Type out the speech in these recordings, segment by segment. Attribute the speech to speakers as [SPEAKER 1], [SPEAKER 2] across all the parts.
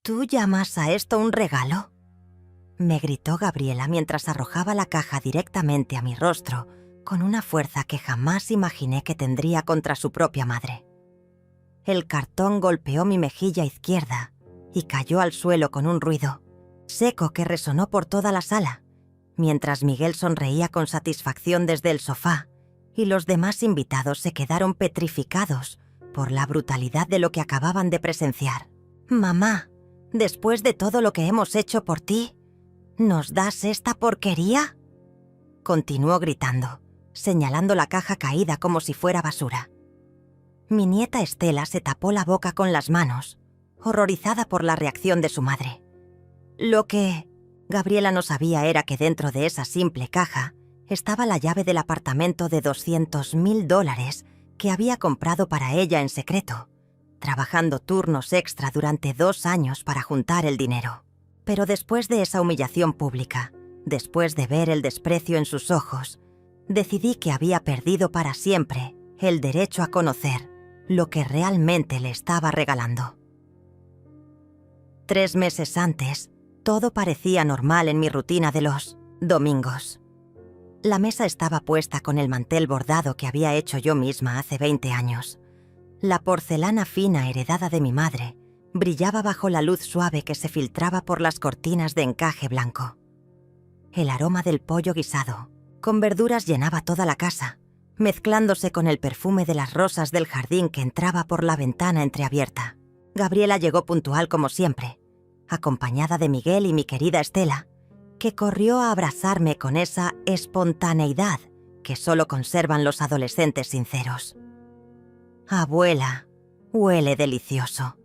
[SPEAKER 1] ¿Tú llamas a esto un regalo?, me gritó Gabriela mientras arrojaba la caja directamente a mi rostro con una fuerza que jamás imaginé que tendría contra su propia madre. El cartón golpeó mi mejilla izquierda y cayó al suelo con un ruido seco que resonó por toda la sala, mientras Miguel sonreía con satisfacción desde el sofá y los demás invitados se quedaron petrificados por la brutalidad de lo que acababan de presenciar. «Mamá, después de todo lo que hemos hecho por ti, ¿nos das esta porquería?», continuó gritando, señalando la caja caída como si fuera basura. Mi nieta Estela se tapó la boca con las manos, horrorizada por la reacción de su madre. Lo que Gabriela no sabía era que dentro de esa simple caja estaba la llave del apartamento de $200,000 que había comprado para ella en secreto, trabajando turnos extra durante 2 años para juntar el dinero. Pero después de esa humillación pública, después de ver el desprecio en sus ojos, decidí que había perdido para siempre el derecho a conocer lo que realmente le estaba regalando. 3 meses antes, todo parecía normal en mi rutina de los domingos. La mesa estaba puesta con el mantel bordado que había hecho yo misma hace 20 años. La porcelana fina heredada de mi madre brillaba bajo la luz suave que se filtraba por las cortinas de encaje blanco. El aroma del pollo guisado, con verduras, llenaba toda la casa, mezclándose con el perfume de las rosas del jardín que entraba por la ventana entreabierta. Gabriela llegó puntual como siempre, acompañada de Miguel y mi querida Estela, que corrió a abrazarme con esa espontaneidad que solo conservan los adolescentes sinceros. «Abuela, huele delicioso»,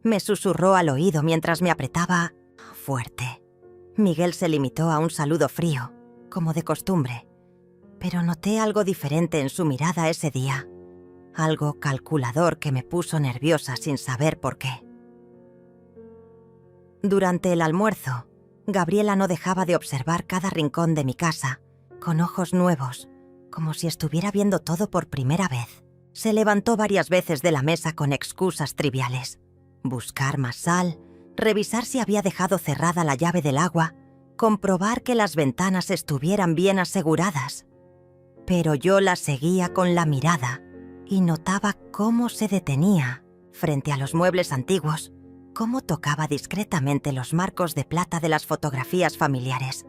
[SPEAKER 1] me susurró al oído mientras me apretaba fuerte. Miguel se limitó a un saludo frío, como de costumbre, pero noté algo diferente en su mirada ese día, algo calculador que me puso nerviosa sin saber por qué. Durante el almuerzo, Gabriela no dejaba de observar cada rincón de mi casa, con ojos nuevos, como si estuviera viendo todo por primera vez. Se levantó varias veces de la mesa con excusas triviales: buscar más sal, revisar si había dejado cerrada la llave del agua, comprobar que las ventanas estuvieran bien aseguradas. Pero yo la seguía con la mirada y notaba cómo se detenía frente a los muebles antiguos, cómo tocaba discretamente los marcos de plata de las fotografías familiares,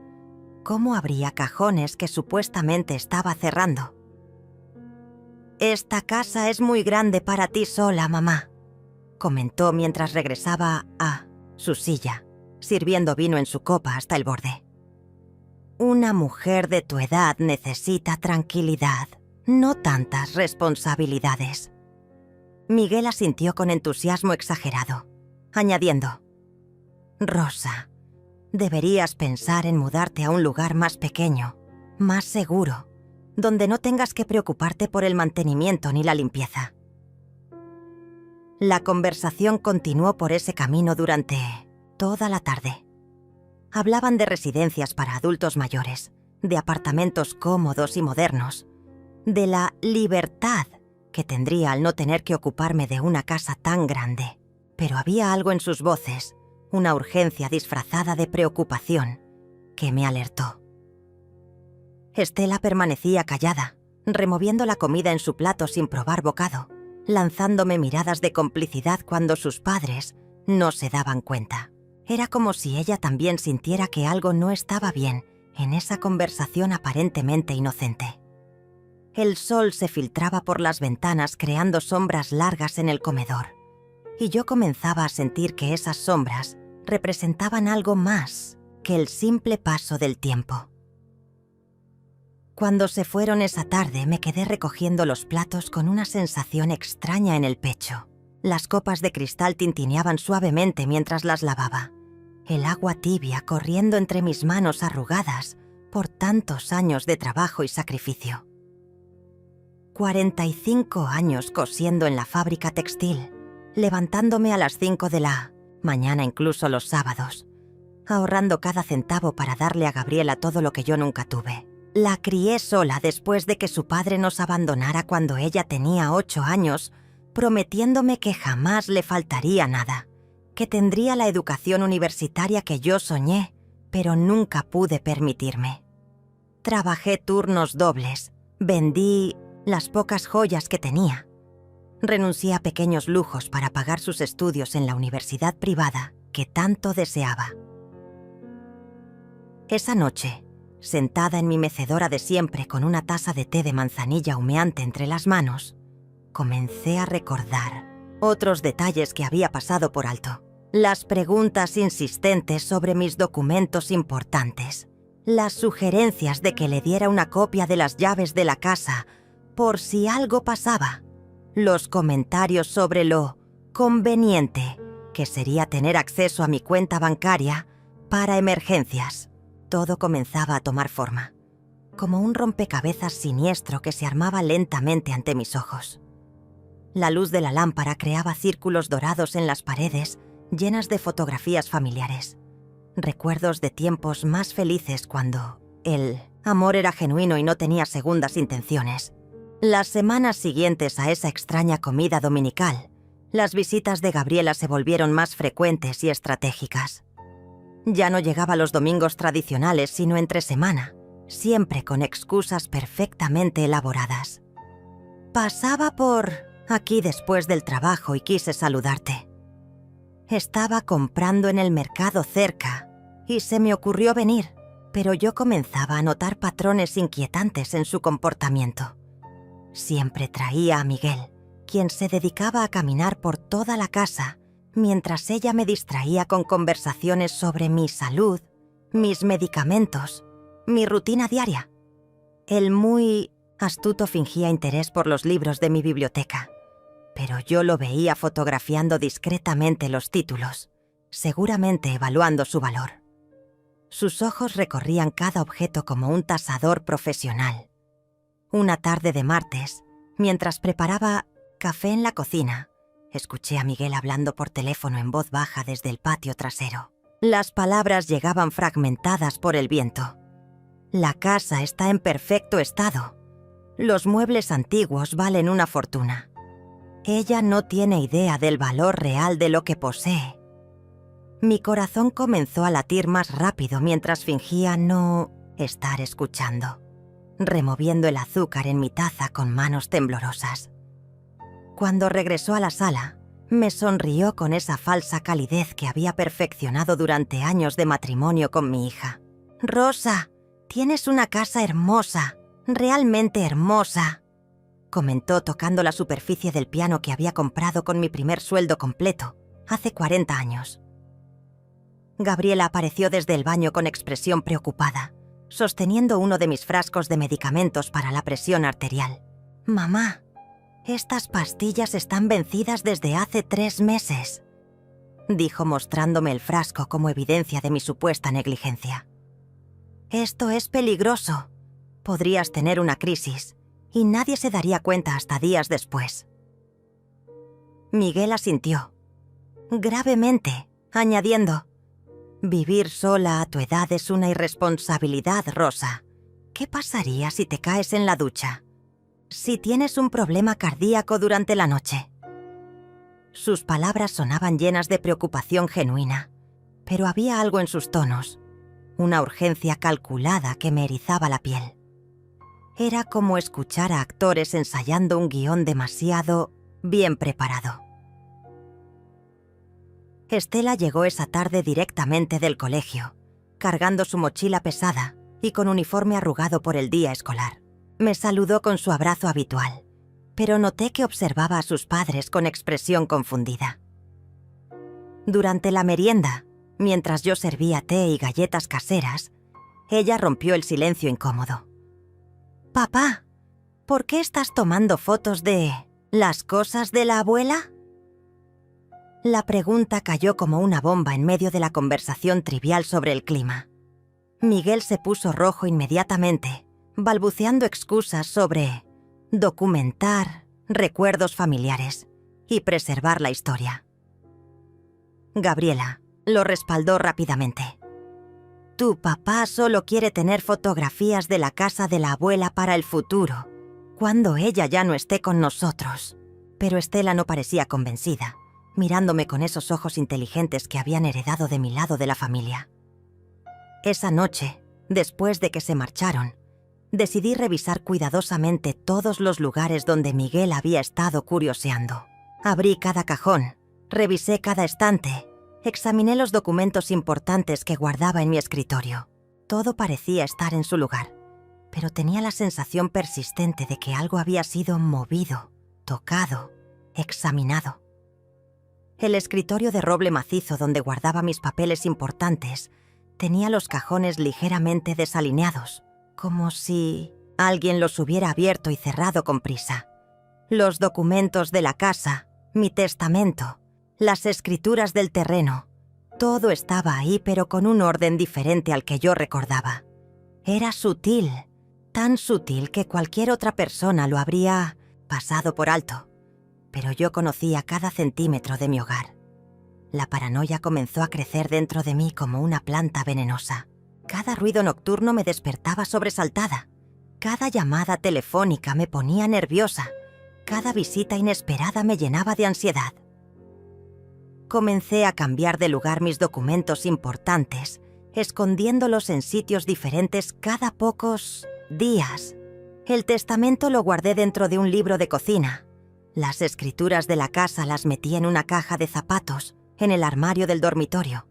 [SPEAKER 1] cómo abría cajones que supuestamente estaba cerrando. «Esta casa es muy grande para ti sola, mamá», comentó mientras regresaba a su silla, sirviendo vino en su copa hasta el borde. «Una mujer de tu edad necesita tranquilidad, no tantas responsabilidades». Miguel asintió con entusiasmo exagerado, añadiendo: «Rosa, deberías pensar en mudarte a un lugar más pequeño, más seguro, donde no tengas que preocuparte por el mantenimiento ni la limpieza». La conversación continuó por ese camino durante toda la tarde. Hablaban de residencias para adultos mayores, de apartamentos cómodos y modernos, de la libertad que tendría al no tener que ocuparme de una casa tan grande. Pero había algo en sus voces, una urgencia disfrazada de preocupación, que me alertó. Estela permanecía callada, removiendo la comida en su plato sin probar bocado, lanzándome miradas de complicidad cuando sus padres no se daban cuenta. Era como si ella también sintiera que algo no estaba bien en esa conversación aparentemente inocente. El sol se filtraba por las ventanas creando sombras largas en el comedor, y yo comenzaba a sentir que esas sombras representaban algo más que el simple paso del tiempo. Cuando se fueron esa tarde, me quedé recogiendo los platos con una sensación extraña en el pecho. Las copas de cristal tintineaban suavemente mientras las lavaba, el agua tibia corriendo entre mis manos arrugadas por tantos años de trabajo y sacrificio. 45 años cosiendo en la fábrica textil, levantándome a las 5 de la mañana, incluso los sábados, ahorrando cada centavo para darle a Gabriela todo lo que yo nunca tuve. La crié sola después de que su padre nos abandonara cuando ella tenía 8 años, prometiéndome que jamás le faltaría nada, que tendría la educación universitaria que yo soñé, pero nunca pude permitirme. Trabajé turnos dobles, vendí las pocas joyas que tenía. Renuncié a pequeños lujos para pagar sus estudios en la universidad privada que tanto deseaba. Esa noche, sentada en mi mecedora de siempre con una taza de té de manzanilla humeante entre las manos, comencé a recordar otros detalles que había pasado por alto. Las preguntas insistentes sobre mis documentos importantes, las sugerencias de que le diera una copia de las llaves de la casa por si algo pasaba, los comentarios sobre lo conveniente que sería tener acceso a mi cuenta bancaria para emergencias. Todo comenzaba a tomar forma, como un rompecabezas siniestro que se armaba lentamente ante mis ojos. La luz de la lámpara creaba círculos dorados en las paredes llenas de fotografías familiares, recuerdos de tiempos más felices cuando el amor era genuino y no tenía segundas intenciones. Las semanas siguientes a esa extraña comida dominical, las visitas de Gabriela se volvieron más frecuentes y estratégicas. Ya no llegaba los domingos tradicionales, sino entre semana, siempre con excusas perfectamente elaboradas. Pasaba por aquí después del trabajo y quise saludarte. Estaba comprando en el mercado cerca y se me ocurrió venir, pero yo comenzaba a notar patrones inquietantes en su comportamiento. Siempre traía a Miguel, quien se dedicaba a caminar por toda la casa, mientras ella me distraía con conversaciones sobre mi salud, mis medicamentos, mi rutina diaria. El muy astuto fingía interés por los libros de mi biblioteca, pero yo lo veía fotografiando discretamente los títulos, seguramente evaluando su valor. Sus ojos recorrían cada objeto como un tasador profesional. Una tarde de martes, mientras preparaba café en la cocina, escuché a Miguel hablando por teléfono en voz baja desde el patio trasero. Las palabras llegaban fragmentadas por el viento. La casa está en perfecto estado. Los muebles antiguos valen una fortuna. Ella no tiene idea del valor real de lo que posee. Mi corazón comenzó a latir más rápido mientras fingía no estar escuchando, removiendo el azúcar en mi taza con manos temblorosas. Cuando regresó a la sala, me sonrió con esa falsa calidez que había perfeccionado durante años de matrimonio con mi hija. «Rosa, tienes una casa hermosa, realmente hermosa», comentó tocando la superficie del piano que había comprado con mi primer sueldo completo, hace 40 años. Gabriela apareció desde el baño con expresión preocupada, sosteniendo uno de mis frascos de medicamentos para la presión arterial. «Mamá, estas pastillas están vencidas desde hace 3 meses», dijo mostrándome el frasco como evidencia de mi supuesta negligencia. «Esto es peligroso. Podrías tener una crisis y nadie se daría cuenta hasta días después». Miguel asintió, gravemente, añadiendo: «Vivir sola a tu edad es una irresponsabilidad, Rosa. ¿Qué pasaría si te caes en la ducha? Si tienes un problema cardíaco durante la noche». Sus palabras sonaban llenas de preocupación genuina, pero había algo en sus tonos, una urgencia calculada que me erizaba la piel. Era como escuchar a actores ensayando un guión demasiado bien preparado. Estela llegó esa tarde directamente del colegio, cargando su mochila pesada y con uniforme arrugado por el día escolar. Me saludó con su abrazo habitual, pero noté que observaba a sus padres con expresión confundida. Durante la merienda, mientras yo servía té y galletas caseras, ella rompió el silencio incómodo. «Papá, ¿por qué estás tomando fotos de las cosas de la abuela?» La pregunta cayó como una bomba en medio de la conversación trivial sobre el clima. Miguel se puso rojo inmediatamente, balbuceando excusas sobre documentar recuerdos familiares y preservar la historia. Gabriela lo respaldó rápidamente. «Tu papá solo quiere tener fotografías de la casa de la abuela para el futuro, cuando ella ya no esté con nosotros». Pero Estela no parecía convencida, mirándome con esos ojos inteligentes que habían heredado de mi lado de la familia. Esa noche, después de que se marcharon, decidí revisar cuidadosamente todos los lugares donde Miguel había estado curioseando. Abrí cada cajón, revisé cada estante, examiné los documentos importantes que guardaba en mi escritorio. Todo parecía estar en su lugar, pero tenía la sensación persistente de que algo había sido movido, tocado, examinado. El escritorio de roble macizo donde guardaba mis papeles importantes tenía los cajones ligeramente desalineados, como si alguien los hubiera abierto y cerrado con prisa. Los documentos de la casa, mi testamento, las escrituras del terreno, todo estaba ahí, pero con un orden diferente al que yo recordaba. Era sutil, tan sutil que cualquier otra persona lo habría pasado por alto, pero yo conocía cada centímetro de mi hogar. La paranoia comenzó a crecer dentro de mí como una planta venenosa. Cada ruido nocturno me despertaba sobresaltada. Cada llamada telefónica me ponía nerviosa. Cada visita inesperada me llenaba de ansiedad. Comencé a cambiar de lugar mis documentos importantes, escondiéndolos en sitios diferentes cada pocos días. El testamento lo guardé dentro de un libro de cocina. Las escrituras de la casa las metí en una caja de zapatos, en el armario del dormitorio.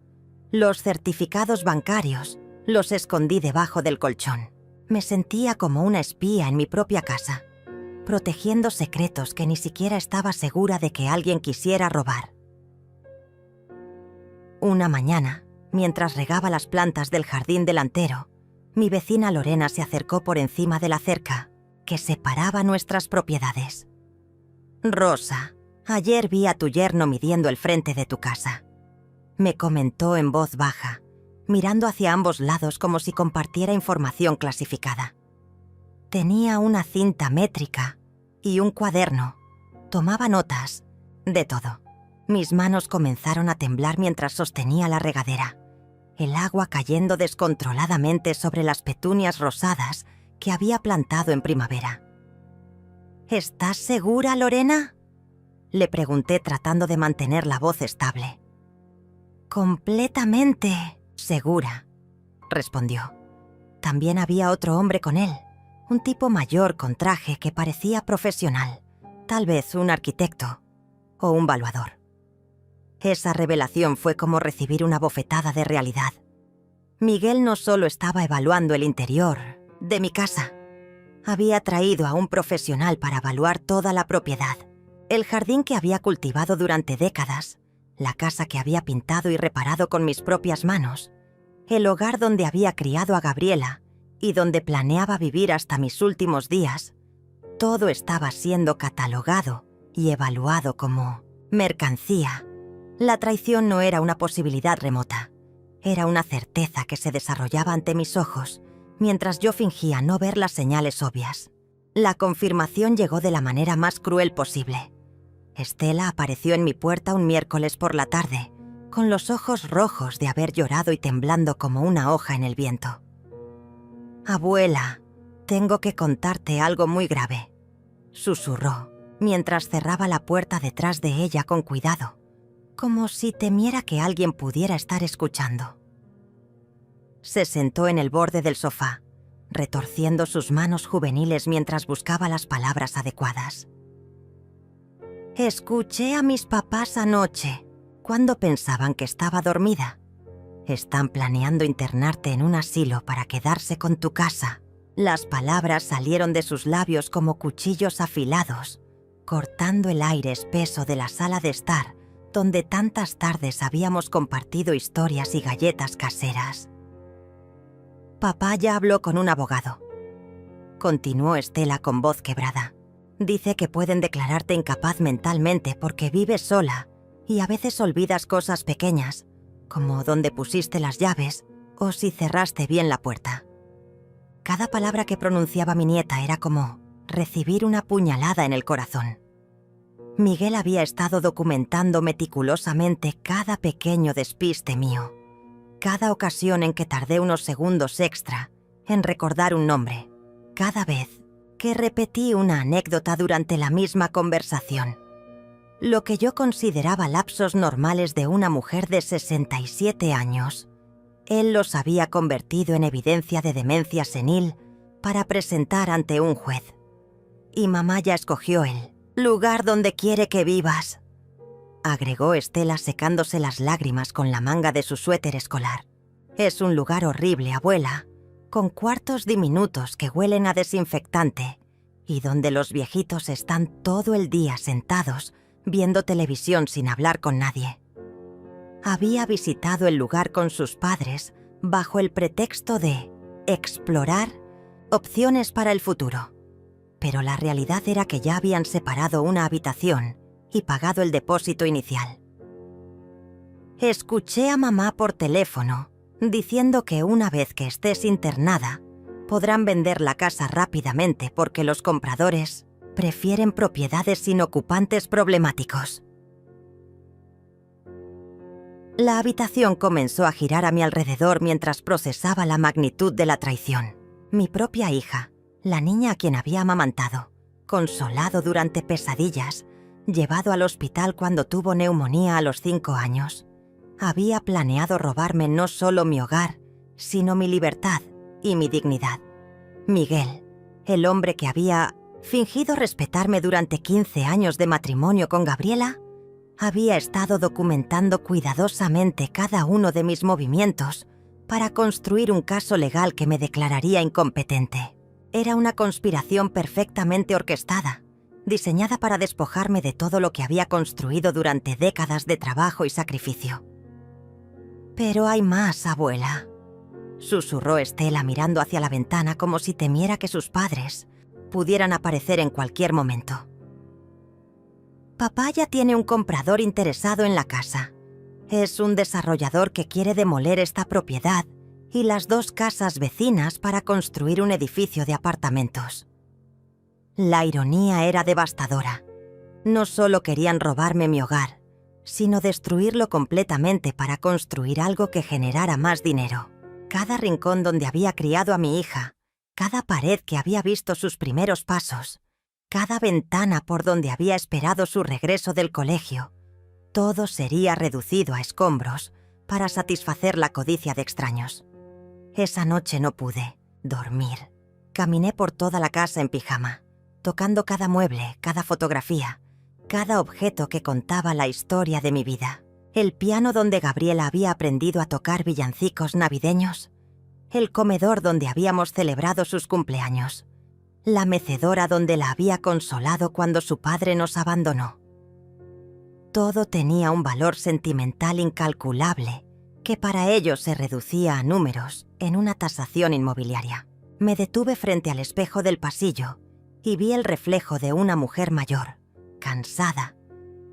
[SPEAKER 1] Los certificados bancarios los escondí debajo del colchón. Me sentía como una espía en mi propia casa, protegiendo secretos que ni siquiera estaba segura de que alguien quisiera robar. Una mañana, mientras regaba las plantas del jardín delantero, mi vecina Lorena se acercó por encima de la cerca que separaba nuestras propiedades. «Rosa, ayer vi a tu yerno midiendo el frente de tu casa», me comentó en voz baja, mirando hacia ambos lados como si compartiera información clasificada. Tenía una cinta métrica y un cuaderno. Tomaba notas de todo. Mis manos comenzaron a temblar mientras sostenía la regadera, el agua cayendo descontroladamente sobre las petunias rosadas que había plantado en primavera. «¿Estás segura, Lorena?», le pregunté tratando de mantener la voz estable. «Completamente segura», respondió. También había otro hombre con él, un tipo mayor con traje que parecía profesional, tal vez un arquitecto o un valuador. Esa revelación fue como recibir una bofetada de realidad. Miguel no solo estaba evaluando el interior de mi casa, había traído a un profesional para evaluar toda la propiedad, el jardín que había cultivado durante décadas, la casa que había pintado y reparado con mis propias manos, el hogar donde había criado a Gabriela y donde planeaba vivir hasta mis últimos días. Todo estaba siendo catalogado y evaluado como mercancía. La traición no era una posibilidad remota, era una certeza que se desarrollaba ante mis ojos, mientras yo fingía no ver las señales obvias. La confirmación llegó de la manera más cruel posible. Estela apareció en mi puerta un miércoles por la tarde, con los ojos rojos de haber llorado y temblando como una hoja en el viento. «Abuela, tengo que contarte algo muy grave», susurró, mientras cerraba la puerta detrás de ella con cuidado, como si temiera que alguien pudiera estar escuchando. Se sentó en el borde del sofá, retorciendo sus manos juveniles mientras buscaba las palabras adecuadas. «Escuché a mis papás anoche, cuando pensaban que estaba dormida. Están planeando internarte en un asilo para quedarse con tu casa». Las palabras salieron de sus labios como cuchillos afilados, cortando el aire espeso de la sala de estar, donde tantas tardes habíamos compartido historias y galletas caseras. «Papá ya habló con un abogado», continuó Estela con voz quebrada. «Dice que pueden declararte incapaz mentalmente porque vives sola y a veces olvidas cosas pequeñas, como dónde pusiste las llaves o si cerraste bien la puerta». Cada palabra que pronunciaba mi nieta era como recibir una puñalada en el corazón. Miguel había estado documentando meticulosamente cada pequeño despiste mío, cada ocasión en que tardé unos segundos extra en recordar un nombre, cada vez que repetí una anécdota durante la misma conversación. Lo que yo consideraba lapsos normales de una mujer de 67 años, él los había convertido en evidencia de demencia senil para presentar ante un juez. Y mamá ya escogió el lugar donde quiere que vivas, agregó Estela secándose las lágrimas con la manga de su suéter escolar. Es un lugar horrible, abuela, con cuartos diminutos que huelen a desinfectante y donde los viejitos están todo el día sentados viendo televisión sin hablar con nadie. Había visitado el lugar con sus padres bajo el pretexto de explorar opciones para el futuro. Pero la realidad era que ya habían separado una habitación y pagado el depósito inicial. Escuché a mamá por teléfono diciendo que una vez que estés internada, podrán vender la casa rápidamente porque los compradores prefieren propiedades sin ocupantes problemáticos. La habitación comenzó a girar a mi alrededor mientras procesaba la magnitud de la traición. Mi propia hija, la niña a quien había amamantado, consolado durante pesadillas, llevado al hospital cuando tuvo neumonía a los 5 años, había planeado robarme no solo mi hogar, sino mi libertad y mi dignidad. Miguel, el hombre que había fingido respetarme durante 15 años de matrimonio con Gabriela, había estado documentando cuidadosamente cada uno de mis movimientos para construir un caso legal que me declararía incompetente. Era una conspiración perfectamente orquestada, diseñada para despojarme de todo lo que había construido durante décadas de trabajo y sacrificio. «Pero hay más, abuela», susurró Estela mirando hacia la ventana como si temiera que sus padres pudieran aparecer en cualquier momento. «Papá ya tiene un comprador interesado en la casa. Es un desarrollador que quiere demoler esta propiedad y las 2 casas vecinas para construir un edificio de apartamentos». La ironía era devastadora. No solo querían robarme mi hogar, sino destruirlo completamente para construir algo que generara más dinero. Cada rincón donde había criado a mi hija, cada pared que había visto sus primeros pasos, cada ventana por donde había esperado su regreso del colegio, todo sería reducido a escombros para satisfacer la codicia de extraños. Esa noche no pude dormir. Caminé por toda la casa en pijama, tocando cada mueble, cada fotografía, cada objeto que contaba la historia de mi vida. El piano donde Gabriela había aprendido a tocar villancicos navideños, el comedor donde habíamos celebrado sus cumpleaños, la mecedora donde la había consolado cuando su padre nos abandonó. Todo tenía un valor sentimental incalculable que para ellos se reducía a números en una tasación inmobiliaria. Me detuve frente al espejo del pasillo y vi el reflejo de una mujer mayor, cansada,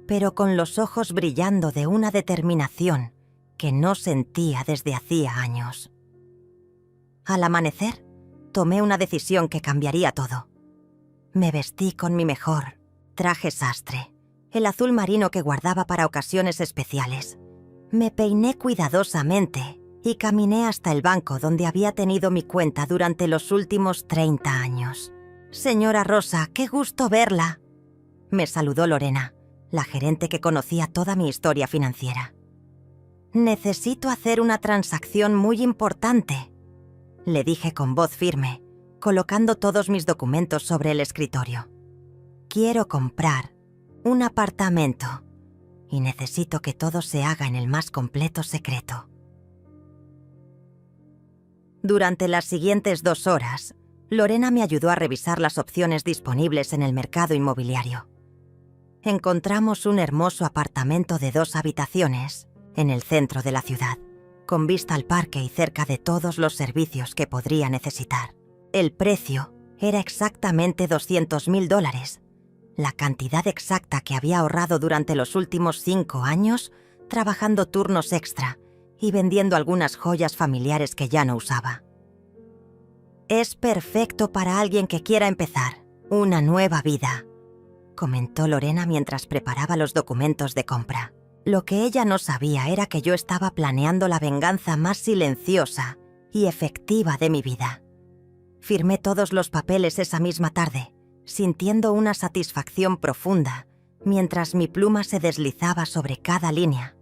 [SPEAKER 1] pero con los ojos brillando de una determinación que no sentía desde hacía años. Al amanecer, tomé una decisión que cambiaría todo. Me vestí con mi mejor traje sastre, el azul marino que guardaba para ocasiones especiales. Me peiné cuidadosamente y caminé hasta el banco donde había tenido mi cuenta durante los últimos 30 años. «Señora Rosa, qué gusto verla», me saludó Lorena, la gerente que conocía toda mi historia financiera. «Necesito hacer una transacción muy importante», le dije con voz firme, colocando todos mis documentos sobre el escritorio. «Quiero comprar un apartamento y necesito que todo se haga en el más completo secreto». Durante las siguientes 2 horas, Lorena me ayudó a revisar las opciones disponibles en el mercado inmobiliario. Encontramos un hermoso apartamento de 2 habitaciones en el centro de la ciudad, con vista al parque y cerca de todos los servicios que podría necesitar. El precio era exactamente $200,000, la cantidad exacta que había ahorrado durante los últimos 5 años trabajando turnos extra y vendiendo algunas joyas familiares que ya no usaba. «Es perfecto para alguien que quiera empezar una nueva vida», comentó Lorena mientras preparaba los documentos de compra. Lo que ella no sabía era que yo estaba planeando la venganza más silenciosa y efectiva de mi vida. Firmé todos los papeles esa misma tarde, sintiendo una satisfacción profunda mientras mi pluma se deslizaba sobre cada línea.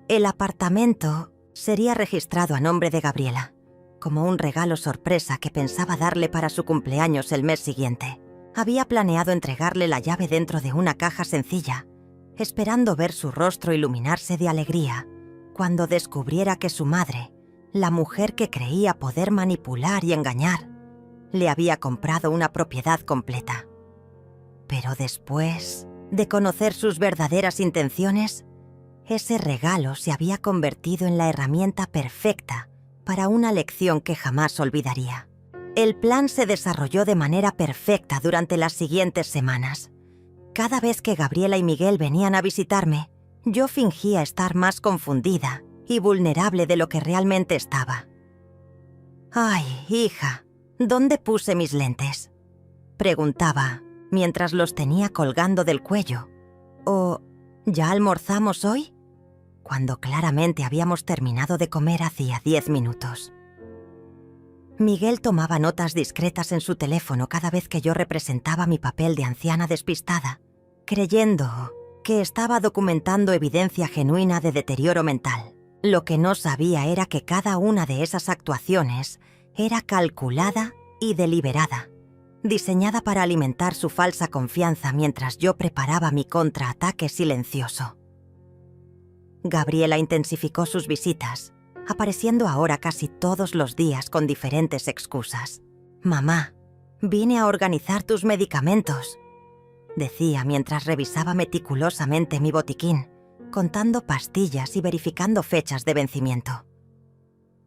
[SPEAKER 1] El apartamento sería registrado a nombre de Gabriela, como un regalo sorpresa que pensaba darle para su cumpleaños el mes siguiente. Había planeado entregarle la llave dentro de una caja sencilla, esperando ver su rostro iluminarse de alegría cuando descubriera que su madre, la mujer que creía poder manipular y engañar, le había comprado una propiedad completa. Pero después de conocer sus verdaderas intenciones, ese regalo se había convertido en la herramienta perfecta para una lección que jamás olvidaría. El plan se desarrolló de manera perfecta durante las siguientes semanas. Cada vez que Gabriela y Miguel venían a visitarme, yo fingía estar más confundida y vulnerable de lo que realmente estaba. «Ay, hija, ¿dónde puse mis lentes?», preguntaba mientras los tenía colgando del cuello. «¿O ya almorzamos hoy?», cuando claramente habíamos terminado de comer hacía 10 minutos. Miguel tomaba notas discretas en su teléfono cada vez que yo representaba mi papel de anciana despistada, creyendo que estaba documentando evidencia genuina de deterioro mental. Lo que no sabía era que cada una de esas actuaciones era calculada y deliberada, diseñada para alimentar su falsa confianza mientras yo preparaba mi contraataque silencioso. Gabriela intensificó sus visitas, apareciendo ahora casi todos los días con diferentes excusas. «Mamá, vine a organizar tus medicamentos», decía mientras revisaba meticulosamente mi botiquín, contando pastillas y verificando fechas de vencimiento.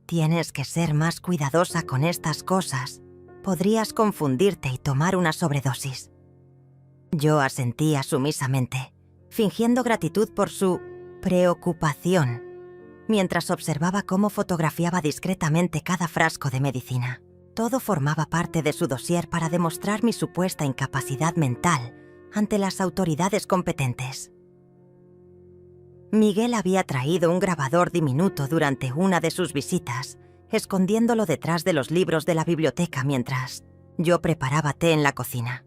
[SPEAKER 1] «Tienes que ser más cuidadosa con estas cosas. Podrías confundirte y tomar una sobredosis». Yo asentía sumisamente, fingiendo gratitud por su preocupación, mientras observaba cómo fotografiaba discretamente cada frasco de medicina. Todo formaba parte de su dossier para demostrar mi supuesta incapacidad mental ante las autoridades competentes. Miguel había traído un grabador diminuto durante una de sus visitas, escondiéndolo detrás de los libros de la biblioteca mientras yo preparaba té en la cocina.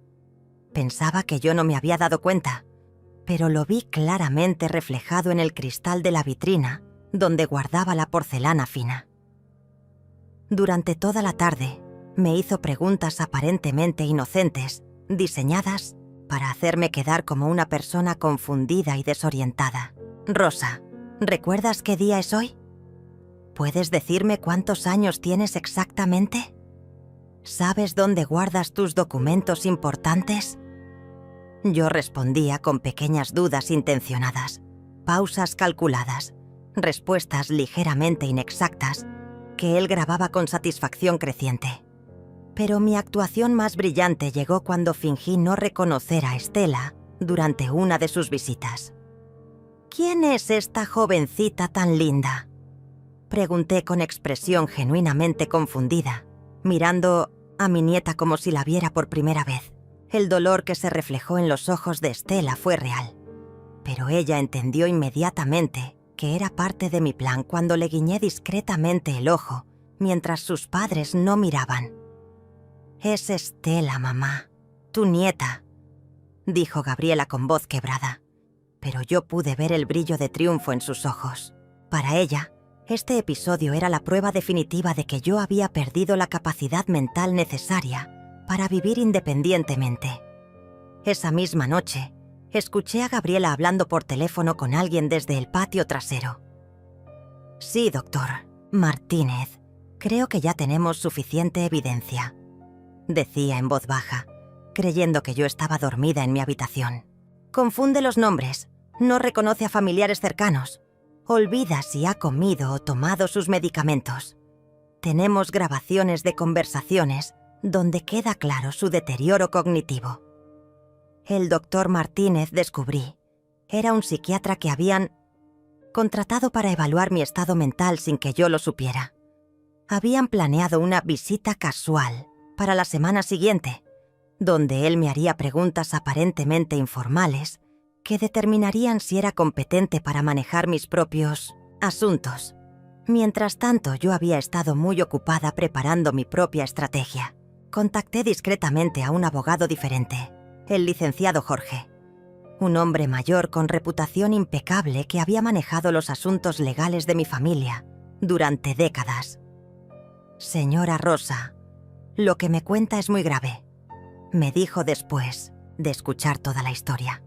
[SPEAKER 1] Pensaba que yo no me había dado cuenta, pero lo vi claramente reflejado en el cristal de la vitrina donde guardaba la porcelana fina. Durante toda la tarde, me hizo preguntas aparentemente inocentes, diseñadas para hacerme quedar como una persona confundida y desorientada. «Rosa, ¿recuerdas qué día es hoy? ¿Puedes decirme cuántos años tienes exactamente? ¿Sabes dónde guardas tus documentos importantes?». Yo respondía con pequeñas dudas intencionadas, pausas calculadas, respuestas ligeramente inexactas que él grababa con satisfacción creciente. Pero mi actuación más brillante llegó cuando fingí no reconocer a Estela durante una de sus visitas. «¿Quién es esta jovencita tan linda?», pregunté con expresión genuinamente confundida, mirando a mi nieta como si la viera por primera vez. El dolor que se reflejó en los ojos de Estela fue real, pero ella entendió inmediatamente que era parte de mi plan cuando le guiñé discretamente el ojo mientras sus padres no miraban. «Es Estela, mamá, tu nieta», dijo Gabriela con voz quebrada, pero yo pude ver el brillo de triunfo en sus ojos. Para ella, este episodio era la prueba definitiva de que yo había perdido la capacidad mental necesaria para vivir independientemente. Esa misma noche, escuché a Gabriela hablando por teléfono con alguien desde el patio trasero. «Sí, doctor Martínez, creo que ya tenemos suficiente evidencia», decía en voz baja, creyendo que yo estaba dormida en mi habitación. «Confunde los nombres, no reconoce a familiares cercanos, olvida si ha comido o tomado sus medicamentos. Tenemos grabaciones de conversaciones donde queda claro su deterioro cognitivo». El doctor Martínez, descubrí, era un psiquiatra que habían contratado para evaluar mi estado mental sin que yo lo supiera. Habían planeado una visita casual para la semana siguiente, donde él me haría preguntas aparentemente informales que determinarían si era competente para manejar mis propios asuntos. Mientras tanto, yo había estado muy ocupada preparando mi propia estrategia. Contacté discretamente a un abogado diferente, el licenciado Jorge, un hombre mayor con reputación impecable que había manejado los asuntos legales de mi familia durante décadas. «Señora Rosa, lo que me cuenta es muy grave», me dijo después de escuchar toda la historia.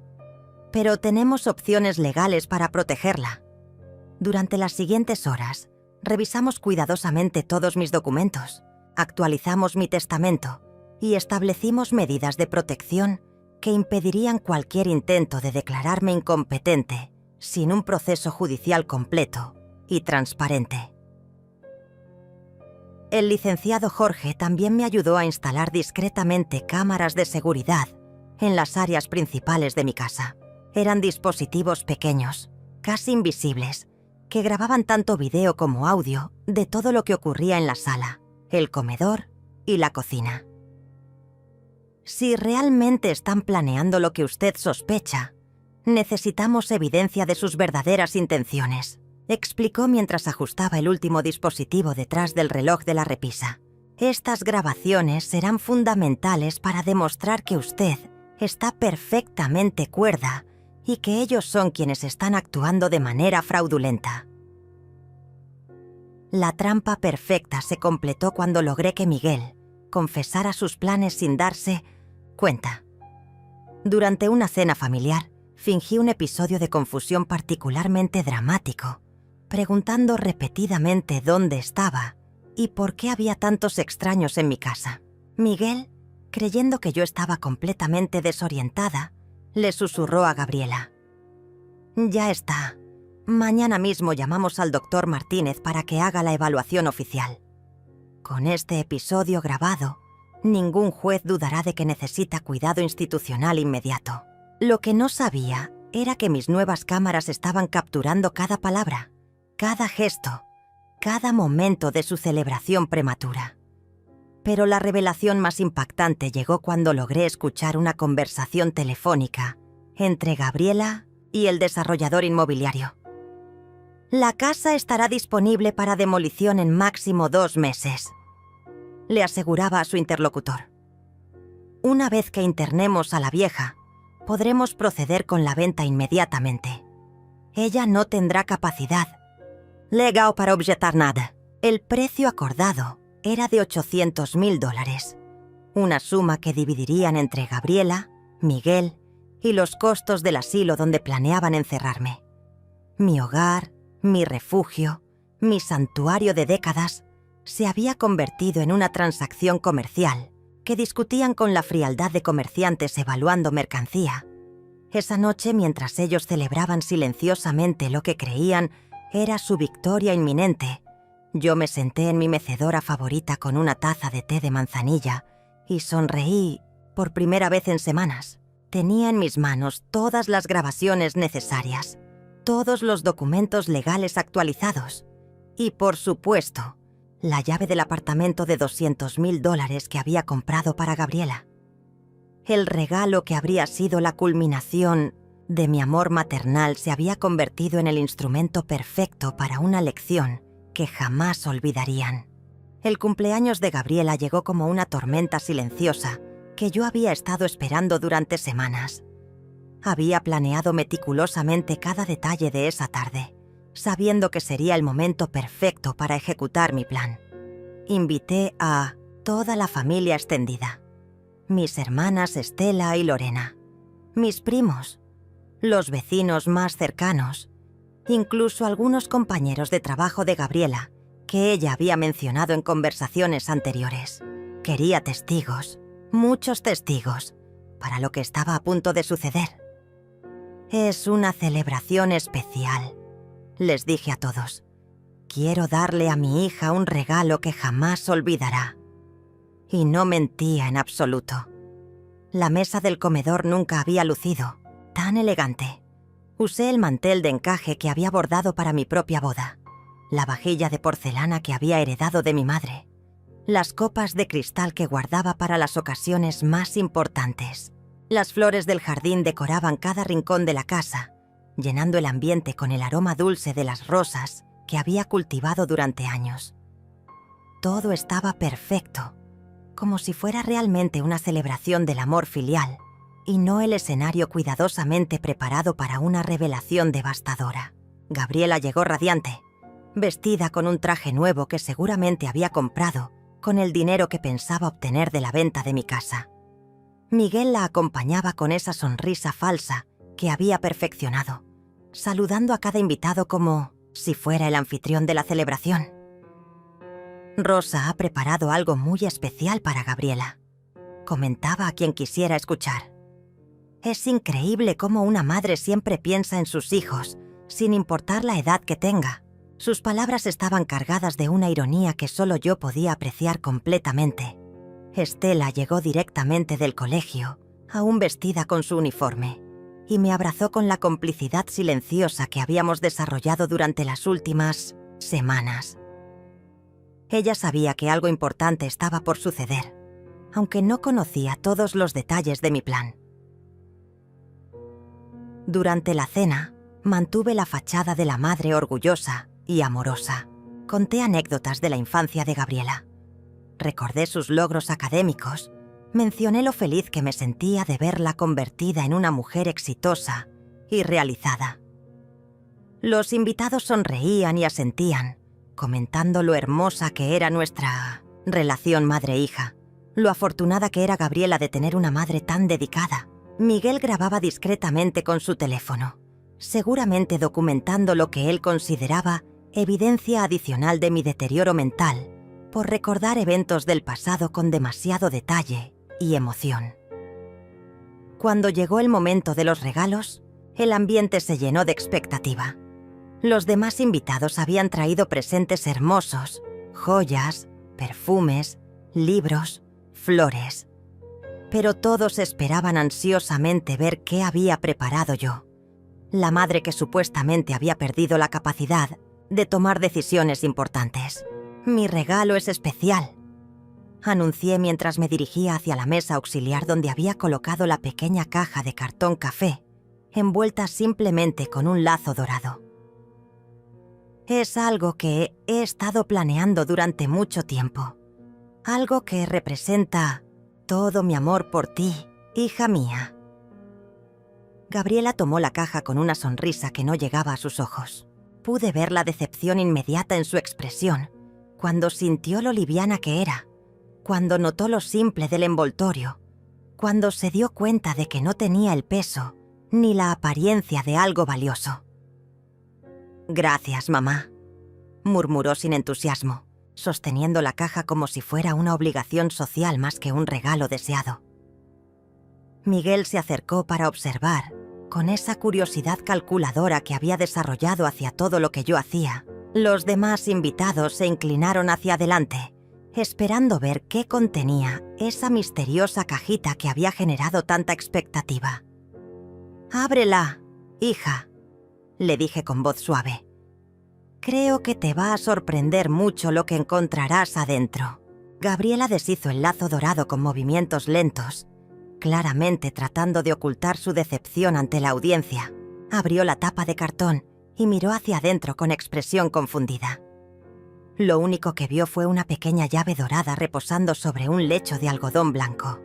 [SPEAKER 1] «Pero tenemos opciones legales para protegerla». Durante las siguientes horas, revisamos cuidadosamente todos mis documentos, actualizamos mi testamento y establecimos medidas de protección que impedirían cualquier intento de declararme incompetente sin un proceso judicial completo y transparente. El licenciado Jorge también me ayudó a instalar discretamente cámaras de seguridad en las áreas principales de mi casa. Eran dispositivos pequeños, casi invisibles, que grababan tanto video como audio de todo lo que ocurría en la sala, el comedor y la cocina. Si realmente están planeando lo que usted sospecha, necesitamos evidencia de sus verdaderas intenciones, explicó mientras ajustaba el último dispositivo detrás del reloj de la repisa. Estas grabaciones serán fundamentales para demostrar que usted está perfectamente cuerda y que ellos son quienes están actuando de manera fraudulenta. La trampa perfecta se completó cuando logré que Miguel confesara sus planes sin darse cuenta. Durante una cena familiar, fingí un episodio de confusión particularmente dramático, preguntando repetidamente dónde estaba y por qué había tantos extraños en mi casa. Miguel, creyendo que yo estaba completamente desorientada, le susurró a Gabriela: «Ya está. Mañana mismo llamamos al doctor Martínez para que haga la evaluación oficial. Con este episodio grabado, ningún juez dudará de que necesita cuidado institucional inmediato». Lo que no sabía era que mis nuevas cámaras estaban capturando cada palabra, cada gesto, cada momento de su celebración prematura. Pero la revelación más impactante llegó cuando logré escuchar una conversación telefónica entre Gabriela y el desarrollador inmobiliario. «La casa estará disponible para demolición en máximo 2 meses», le aseguraba a su interlocutor. «Una vez que internemos a la vieja, podremos proceder con la venta inmediatamente. Ella no tendrá capacidad legal para objetar nada». El precio acordado era de $800,000, una suma que dividirían entre Gabriela, Miguel y los costos del asilo donde planeaban encerrarme. Mi hogar, mi refugio, mi santuario de décadas, se había convertido en una transacción comercial que discutían con la frialdad de comerciantes evaluando mercancía. Esa noche, mientras ellos celebraban silenciosamente lo que creían era su victoria inminente, yo me senté en mi mecedora favorita con una taza de té de manzanilla y sonreí por primera vez en semanas. Tenía en mis manos todas las grabaciones necesarias, todos los documentos legales actualizados y, por supuesto, la llave del apartamento de $200,000 que había comprado para Gabriela. El regalo que habría sido la culminación de mi amor maternal se había convertido en el instrumento perfecto para una lección que jamás olvidarían. El cumpleaños de Gabriela llegó como una tormenta silenciosa que yo había estado esperando durante semanas. Había planeado meticulosamente cada detalle de esa tarde, sabiendo que sería el momento perfecto para ejecutar mi plan. Invité a toda la familia extendida: mis hermanas Estela y Lorena, mis primos, los vecinos más cercanos, incluso algunos compañeros de trabajo de Gabriela, que ella había mencionado en conversaciones anteriores. Quería testigos, muchos testigos, para lo que estaba a punto de suceder. «Es una celebración especial», les dije a todos. «Quiero darle a mi hija un regalo que jamás olvidará». Y no mentía en absoluto. La mesa del comedor nunca había lucido tan elegante. Usé el mantel de encaje que había bordado para mi propia boda, la vajilla de porcelana que había heredado de mi madre, las copas de cristal que guardaba para las ocasiones más importantes. Las flores del jardín decoraban cada rincón de la casa, llenando el ambiente con el aroma dulce de las rosas que había cultivado durante años. Todo estaba perfecto, como si fuera realmente una celebración del amor filial y no el escenario cuidadosamente preparado para una revelación devastadora. Gabriela llegó radiante, vestida con un traje nuevo que seguramente había comprado con el dinero que pensaba obtener de la venta de mi casa. Miguel la acompañaba con esa sonrisa falsa que había perfeccionado, saludando a cada invitado como si fuera el anfitrión de la celebración. Rosa ha preparado algo muy especial para Gabriela, comentaba a quien quisiera escuchar. Es increíble cómo una madre siempre piensa en sus hijos, sin importar la edad que tenga. Sus palabras estaban cargadas de una ironía que solo yo podía apreciar completamente. Estela llegó directamente del colegio, aún vestida con su uniforme, y me abrazó con la complicidad silenciosa que habíamos desarrollado durante las últimas semanas. Ella sabía que algo importante estaba por suceder, aunque no conocía todos los detalles de mi plan. Durante la cena, mantuve la fachada de la madre orgullosa y amorosa. Conté anécdotas de la infancia de Gabriela. Recordé sus logros académicos. Mencioné lo feliz que me sentía de verla convertida en una mujer exitosa y realizada. Los invitados sonreían y asentían, comentando lo hermosa que era nuestra relación madre-hija, lo afortunada que era Gabriela de tener una madre tan dedicada. Miguel grababa discretamente con su teléfono, seguramente documentando lo que él consideraba evidencia adicional de mi deterioro mental por recordar eventos del pasado con demasiado detalle y emoción. Cuando llegó el momento de los regalos, el ambiente se llenó de expectativa. Los demás invitados habían traído presentes hermosos, joyas, perfumes, libros, flores. Pero todos esperaban ansiosamente ver qué había preparado yo, la madre que supuestamente había perdido la capacidad de tomar decisiones importantes. «Mi regalo es especial», anuncié mientras me dirigía hacia la mesa auxiliar donde había colocado la pequeña caja de cartón café, envuelta simplemente con un lazo dorado. Es algo que he estado planeando durante mucho tiempo, algo que representa todo mi amor por ti, hija mía. Gabriela tomó la caja con una sonrisa que no llegaba a sus ojos. Pude ver la decepción inmediata en su expresión, cuando sintió lo liviana que era, cuando notó lo simple del envoltorio, cuando se dio cuenta de que no tenía el peso ni la apariencia de algo valioso. «Gracias, mamá», murmuró sin entusiasmo, sosteniendo la caja como si fuera una obligación social más que un regalo deseado. Miguel se acercó para observar, con esa curiosidad calculadora que había desarrollado hacia todo lo que yo hacía. Los demás invitados se inclinaron hacia adelante, esperando ver qué contenía esa misteriosa cajita que había generado tanta expectativa. «Ábrela, hija», le dije con voz suave. «Creo que te va a sorprender mucho lo que encontrarás adentro». Gabriela deshizo el lazo dorado con movimientos lentos, claramente tratando de ocultar su decepción ante la audiencia. Abrió la tapa de cartón y miró hacia adentro con expresión confundida. Lo único que vio fue una pequeña llave dorada reposando sobre un lecho de algodón blanco.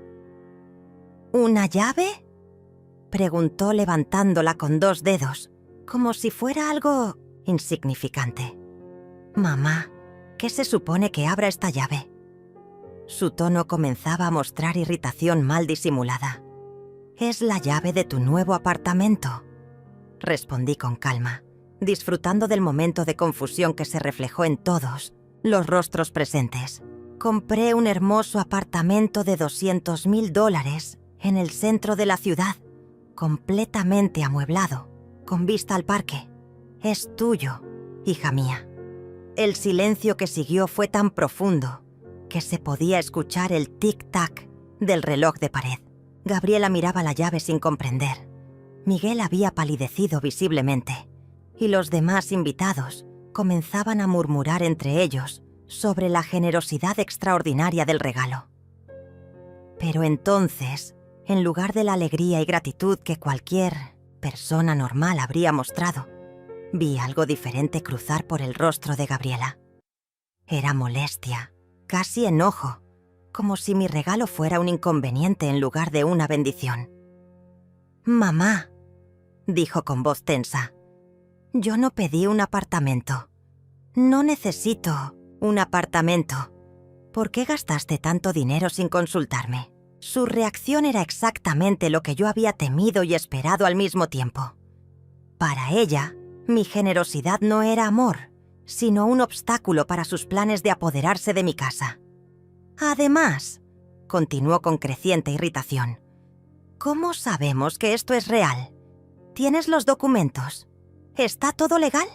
[SPEAKER 1] «¿Una llave?», preguntó levantándola con 2 dedos, como si fuera algo insignificante. «Mamá, ¿qué se supone que abra esta llave?». Su tono comenzaba a mostrar irritación mal disimulada. «Es la llave de tu nuevo apartamento», respondí con calma, disfrutando del momento de confusión que se reflejó en todos los rostros presentes. «Compré un hermoso apartamento de $200,000 en el centro de la ciudad, completamente amueblado, con vista al parque. Es tuyo, hija mía». El silencio que siguió fue tan profundo que se podía escuchar el tic-tac del reloj de pared. Gabriela miraba la llave sin comprender. Miguel había palidecido visiblemente, y los demás invitados comenzaban a murmurar entre ellos sobre la generosidad extraordinaria del regalo. Pero entonces, en lugar de la alegría y gratitud que cualquier persona normal habría mostrado, vi algo diferente cruzar por el rostro de Gabriela. Era molestia, casi enojo, como si mi regalo fuera un inconveniente en lugar de una bendición. «Mamá», dijo con voz tensa, «yo no pedí un apartamento. No necesito un apartamento. ¿Por qué gastaste tanto dinero sin consultarme?» Su reacción era exactamente lo que yo había temido y esperado al mismo tiempo. Para ella, mi generosidad no era amor, sino un obstáculo para sus planes de apoderarse de mi casa. Además, continuó con creciente irritación, ¿cómo sabemos que esto es real? ¿Tienes los documentos? ¿Está todo legal?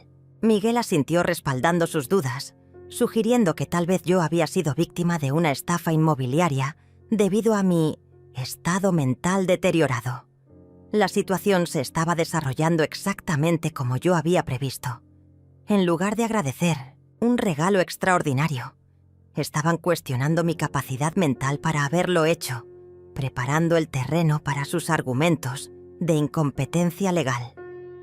[SPEAKER 1] Miguel asintió respaldando sus dudas, sugiriendo que tal vez yo había sido víctima de una estafa inmobiliaria debido a mi estado mental deteriorado. La situación se estaba desarrollando exactamente como yo había previsto. En lugar de agradecer un regalo extraordinario, estaban cuestionando mi capacidad mental para haberlo hecho, preparando el terreno para sus argumentos de incompetencia legal.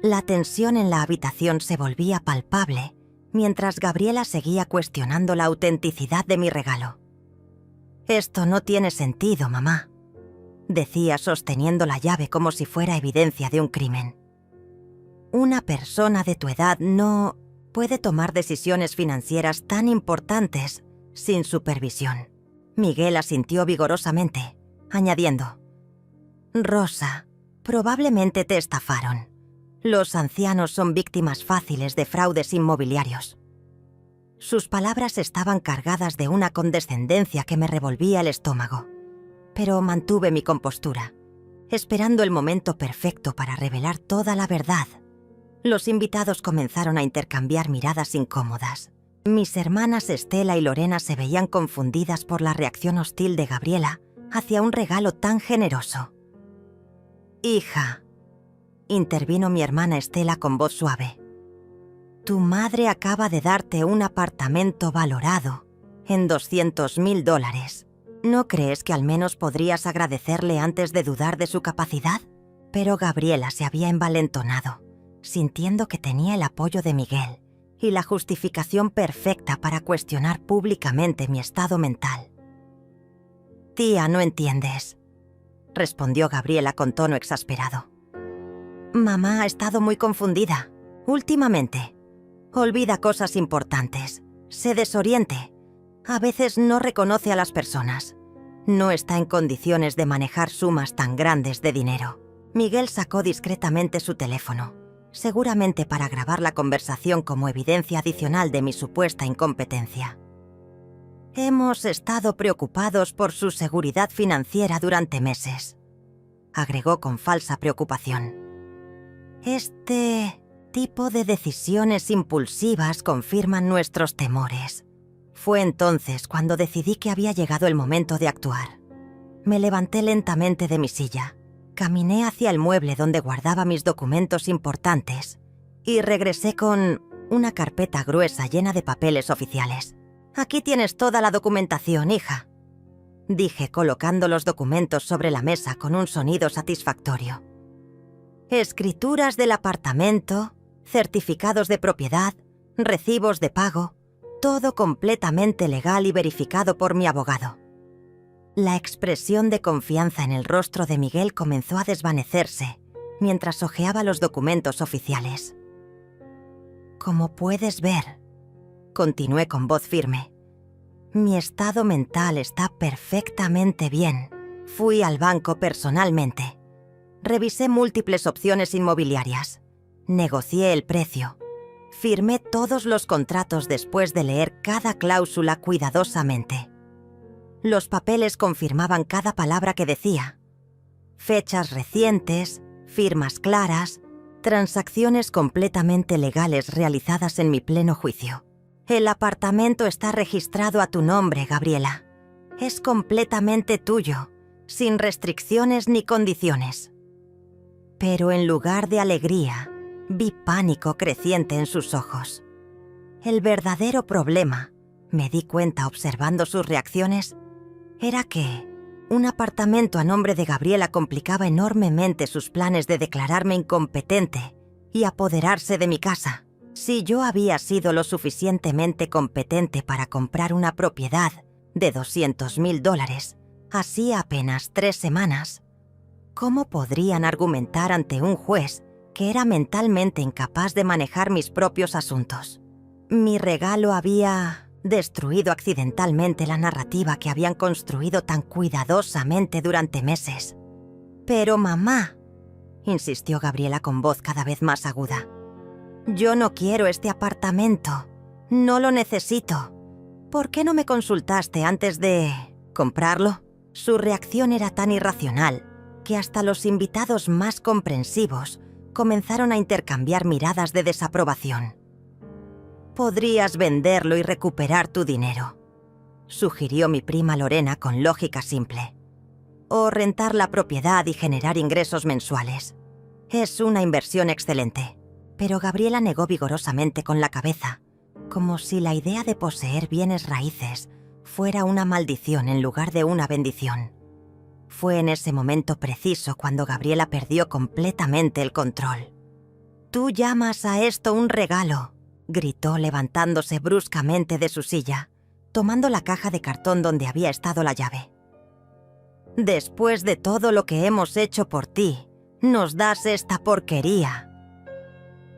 [SPEAKER 1] La tensión en la habitación se volvía palpable mientras Gabriela seguía cuestionando la autenticidad de mi regalo. «Esto no tiene sentido, mamá», decía sosteniendo la llave como si fuera evidencia de un crimen. «Una persona de tu edad no puede tomar decisiones financieras tan importantes sin supervisión». Miguel asintió vigorosamente, añadiendo, «Rosa, probablemente te estafaron. Los ancianos son víctimas fáciles de fraudes inmobiliarios». Sus palabras estaban cargadas de una condescendencia que me revolvía el estómago, pero mantuve mi compostura, esperando el momento perfecto para revelar toda la verdad. Los invitados comenzaron a intercambiar miradas incómodas. Mis hermanas Estela y Lorena se veían confundidas por la reacción hostil de Gabriela hacia un regalo tan generoso. «Hija», intervino mi hermana Estela con voz suave, «tu madre acaba de darte un apartamento valorado en $200,000. ¿No crees que al menos podrías agradecerle antes de dudar de su capacidad?» Pero Gabriela se había envalentonado, sintiendo que tenía el apoyo de Miguel y la justificación perfecta para cuestionar públicamente mi estado mental. «Tía, no entiendes», respondió Gabriela con tono exasperado. «Mamá ha estado muy confundida últimamente. Olvida cosas importantes, se desoriente, a veces no reconoce a las personas. No está en condiciones de manejar sumas tan grandes de dinero». Miguel sacó discretamente su teléfono, seguramente para grabar la conversación como evidencia adicional de mi supuesta incompetencia. «Hemos estado preocupados por su seguridad financiera durante meses», agregó con falsa preocupación. «Este tipo de decisiones impulsivas confirman nuestros temores. Fue entonces cuando decidí que había llegado el momento de actuar. Me levanté lentamente de mi silla, caminé hacia el mueble donde guardaba mis documentos importantes y regresé con una carpeta gruesa llena de papeles oficiales. «Aquí tienes toda la documentación, hija», dije colocando los documentos sobre la mesa con un sonido satisfactorio. «Escrituras del apartamento, certificados de propiedad, recibos de pago, todo completamente legal y verificado por mi abogado». La expresión de confianza en el rostro de Miguel comenzó a desvanecerse mientras hojeaba los documentos oficiales. «Como puedes ver», continué con voz firme, «mi estado mental está perfectamente bien. Fui al banco personalmente. Revisé múltiples opciones inmobiliarias. Negocié el precio. Firmé todos los contratos después de leer cada cláusula cuidadosamente. Los papeles confirmaban cada palabra que decía. Fechas recientes, firmas claras, transacciones completamente legales realizadas en mi pleno juicio. El apartamento está registrado a tu nombre, Gabriela. Es completamente tuyo, sin restricciones ni condiciones». Pero en lugar de alegría, vi pánico creciente en sus ojos. El verdadero problema, me di cuenta observando sus reacciones, era que un apartamento a nombre de Gabriela complicaba enormemente sus planes de declararme incompetente y apoderarse de mi casa. Si yo había sido lo suficientemente competente para comprar una propiedad de $200,000, hacía apenas 3 semanas, ¿Cómo podrían argumentar ante un juez que era mentalmente incapaz de manejar mis propios asuntos? Mi regalo había destruido accidentalmente la narrativa que habían construido tan cuidadosamente durante meses. «Pero mamá», insistió Gabriela con voz cada vez más aguda, «yo no quiero este apartamento. No lo necesito. ¿Por qué no me consultaste antes de comprarlo?» Su reacción era tan irracional que hasta los invitados más comprensivos comenzaron a intercambiar miradas de desaprobación. «Podrías venderlo y recuperar tu dinero», sugirió mi prima Lorena con lógica simple. «O rentar la propiedad y generar ingresos mensuales. Es una inversión excelente». Pero Gabriela negó vigorosamente con la cabeza, como si la idea de poseer bienes raíces fuera una maldición en lugar de una bendición. Fue en ese momento preciso cuando Gabriela perdió completamente el control. «¿Tú llamas a esto un regalo?», gritó levantándose bruscamente de su silla, tomando la caja de cartón donde había estado la llave. «Después de todo lo que hemos hecho por ti, ¿nos das esta porquería?».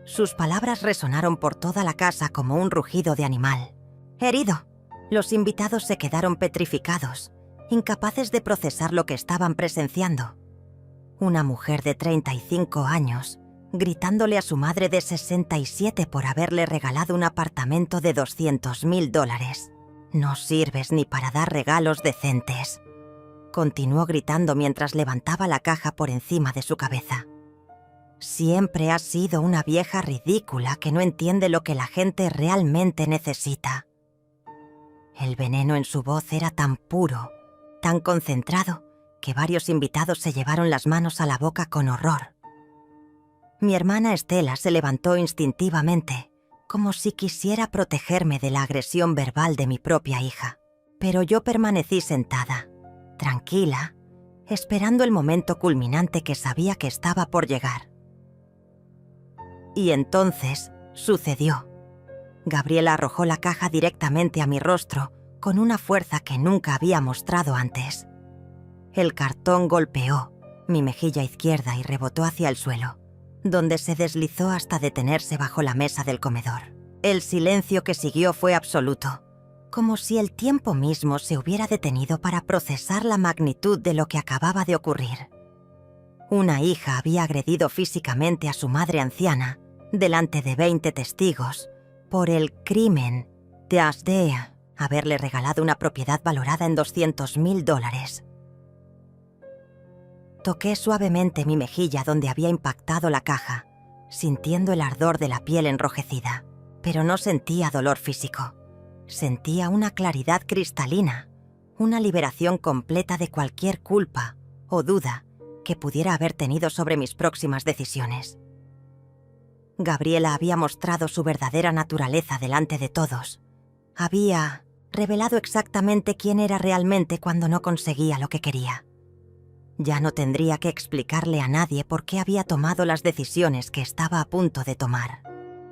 [SPEAKER 1] Sus palabras resonaron por toda la casa como un rugido de animal. Herido, los invitados se quedaron petrificados, incapaces de procesar lo que estaban presenciando. Una mujer de 35 años, gritándole a su madre de 67 por haberle regalado un apartamento de $200,000. «No sirves ni para dar regalos decentes», continuó gritando mientras levantaba la caja por encima de su cabeza. «Siempre has sido una vieja ridícula que no entiende lo que la gente realmente necesita». El veneno en su voz era tan puro, tan concentrado, que varios invitados se llevaron las manos a la boca con horror. Mi hermana Estela se levantó instintivamente, como si quisiera protegerme de la agresión verbal de mi propia hija. Pero yo permanecí sentada, tranquila, esperando el momento culminante que sabía que estaba por llegar. Y entonces sucedió. Gabriela arrojó la caja directamente a mi rostro con una fuerza que nunca había mostrado antes. El cartón golpeó mi mejilla izquierda y rebotó hacia el suelo, donde se deslizó hasta detenerse bajo la mesa del comedor. El silencio que siguió fue absoluto, como si el tiempo mismo se hubiera detenido para procesar la magnitud de lo que acababa de ocurrir. Una hija había agredido físicamente a su madre anciana delante de 20 testigos por el crimen de haberle regalado una propiedad valorada en $200,000. Toqué suavemente mi mejilla donde había impactado la caja, sintiendo el ardor de la piel enrojecida, pero no sentía dolor físico. Sentía una claridad cristalina, una liberación completa de cualquier culpa o duda que pudiera haber tenido sobre mis próximas decisiones. Gabriela había mostrado su verdadera naturaleza delante de todos. Había revelado exactamente quién era realmente cuando no conseguía lo que quería. Ya no tendría que explicarle a nadie por qué había tomado las decisiones que estaba a punto de tomar.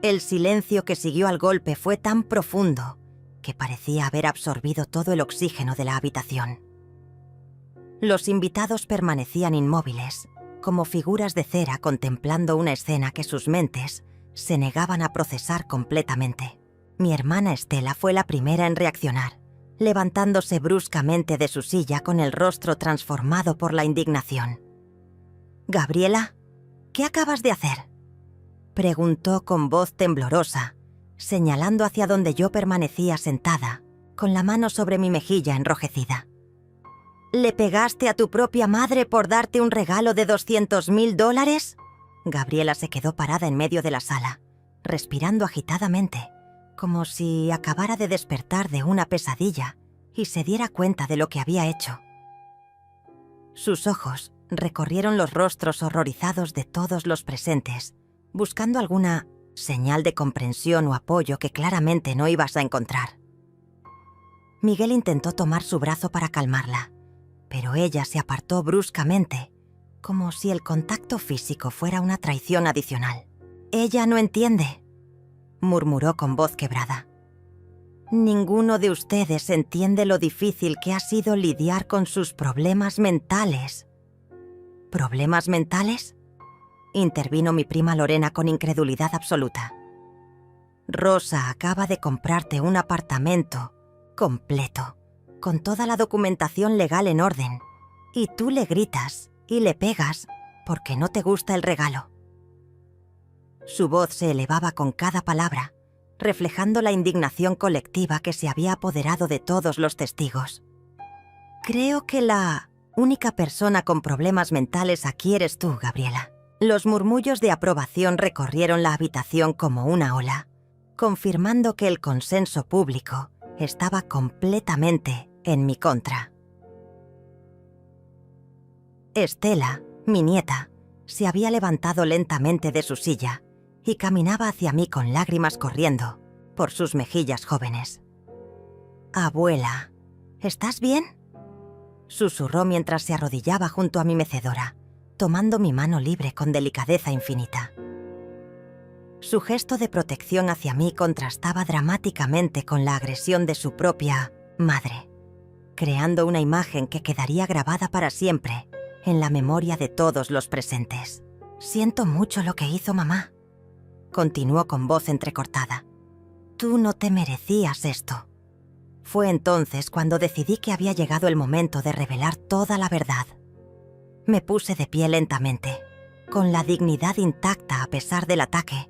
[SPEAKER 1] El silencio que siguió al golpe fue tan profundo que parecía haber absorbido todo el oxígeno de la habitación. Los invitados permanecían inmóviles, como figuras de cera contemplando una escena que sus mentes se negaban a procesar completamente. Mi hermana Estela fue la primera en reaccionar, levantándose bruscamente de su silla con el rostro transformado por la indignación. «Gabriela, ¿qué acabas de hacer?», preguntó con voz temblorosa, señalando hacia donde yo permanecía sentada, con la mano sobre mi mejilla enrojecida. «¿Le pegaste a tu propia madre por darte un regalo de $200,000? Gabriela se quedó parada en medio de la sala, respirando agitadamente, como si acabara de despertar de una pesadilla y se diera cuenta de lo que había hecho. Sus ojos recorrieron los rostros horrorizados de todos los presentes, buscando alguna señal de comprensión o apoyo que claramente no ibas a encontrar. Miguel intentó tomar su brazo para calmarla, pero ella se apartó bruscamente, como si el contacto físico fuera una traición adicional. «Ella no entiende», murmuró con voz quebrada. «Ninguno de ustedes entiende lo difícil que ha sido lidiar con sus problemas mentales». ¿Problemas mentales?, intervino mi prima Lorena con incredulidad absoluta. Rosa acaba de comprarte un apartamento completo, con toda la documentación legal en orden, y tú le gritas y le pegas porque no te gusta el regalo. Su voz se elevaba con cada palabra, reflejando la indignación colectiva que se había apoderado de todos los testigos. Creo que la única persona con problemas mentales aquí eres tú, Gabriela. Los murmullos de aprobación recorrieron la habitación como una ola, confirmando que el consenso público estaba completamente en mi contra. Estela, mi nieta, se había levantado lentamente de su silla y caminaba hacia mí con lágrimas corriendo por sus mejillas jóvenes. «Abuela, ¿estás bien?», susurró mientras se arrodillaba junto a mi mecedora, tomando mi mano libre con delicadeza infinita. Su gesto de protección hacia mí contrastaba dramáticamente con la agresión de su propia madre, creando una imagen que quedaría grabada para siempre en la memoria de todos los presentes. «Siento mucho lo que hizo mamá», continuó con voz entrecortada. «Tú no te merecías esto». Fue entonces cuando decidí que había llegado el momento de revelar toda la verdad. Me puse de pie lentamente, con la dignidad intacta a pesar del ataque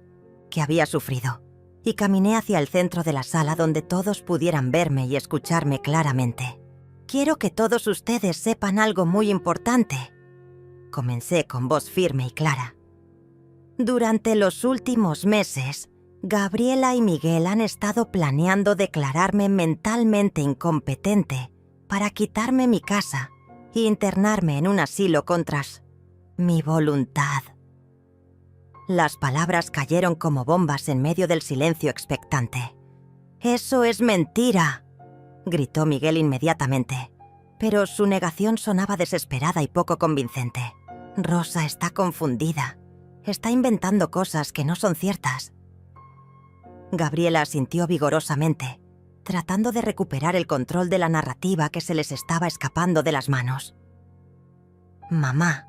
[SPEAKER 1] que había sufrido, y caminé hacia el centro de la sala donde todos pudieran verme y escucharme claramente. «Quiero que todos ustedes sepan algo muy importante», comencé con voz firme y clara. «Durante los últimos meses, Gabriela y Miguel han estado planeando declararme mentalmente incompetente para quitarme mi casa e internarme en un asilo contra mi voluntad». Las palabras cayeron como bombas en medio del silencio expectante. «¡Eso es mentira!», gritó Miguel inmediatamente, pero su negación sonaba desesperada y poco convincente. «Rosa está confundida. Está inventando cosas que no son ciertas». Gabriela asintió vigorosamente, tratando de recuperar el control de la narrativa que se les estaba escapando de las manos. «Mamá,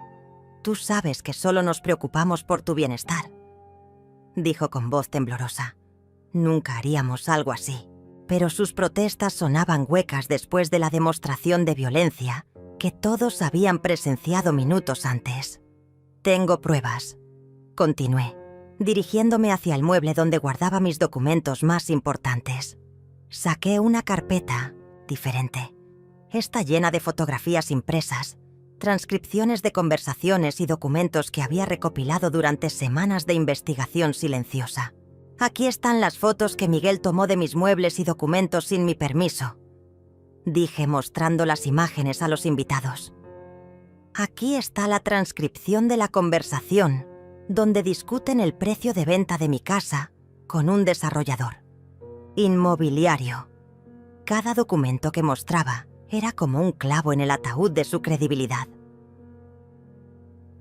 [SPEAKER 1] tú sabes que solo nos preocupamos por tu bienestar», dijo con voz temblorosa. «Nunca haríamos algo así». Pero sus protestas sonaban huecas después de la demostración de violencia que todos habían presenciado minutos antes. «Tengo pruebas», continué, dirigiéndome hacia el mueble donde guardaba mis documentos más importantes. Saqué una carpeta diferente. Esta llena de fotografías impresas, transcripciones de conversaciones y documentos que había recopilado durante semanas de investigación silenciosa. «Aquí están las fotos que Miguel tomó de mis muebles y documentos sin mi permiso», dije mostrando las imágenes a los invitados. «Aquí está la transcripción de la conversación donde discuten el precio de venta de mi casa con un desarrollador inmobiliario». Cada documento que mostraba era como un clavo en el ataúd de su credibilidad.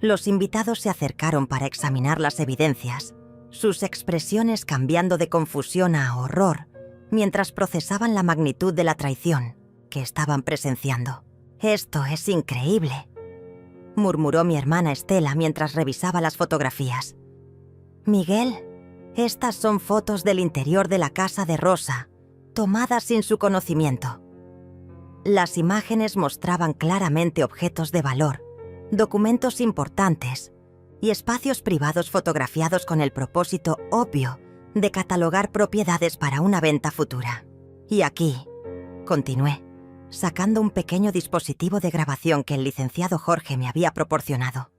[SPEAKER 1] Los invitados se acercaron para examinar las evidencias, sus expresiones cambiando de confusión a horror mientras procesaban la magnitud de la traición que estaban presenciando. «Esto es increíble», murmuró mi hermana Estela mientras revisaba las fotografías. «Miguel, estas son fotos del interior de la casa de Rosa, tomadas sin su conocimiento». Las imágenes mostraban claramente objetos de valor, documentos importantes y espacios privados fotografiados con el propósito obvio de catalogar propiedades para una venta futura. «Y aquí», continué, sacando un pequeño dispositivo de grabación que el licenciado Jorge me había proporcionado.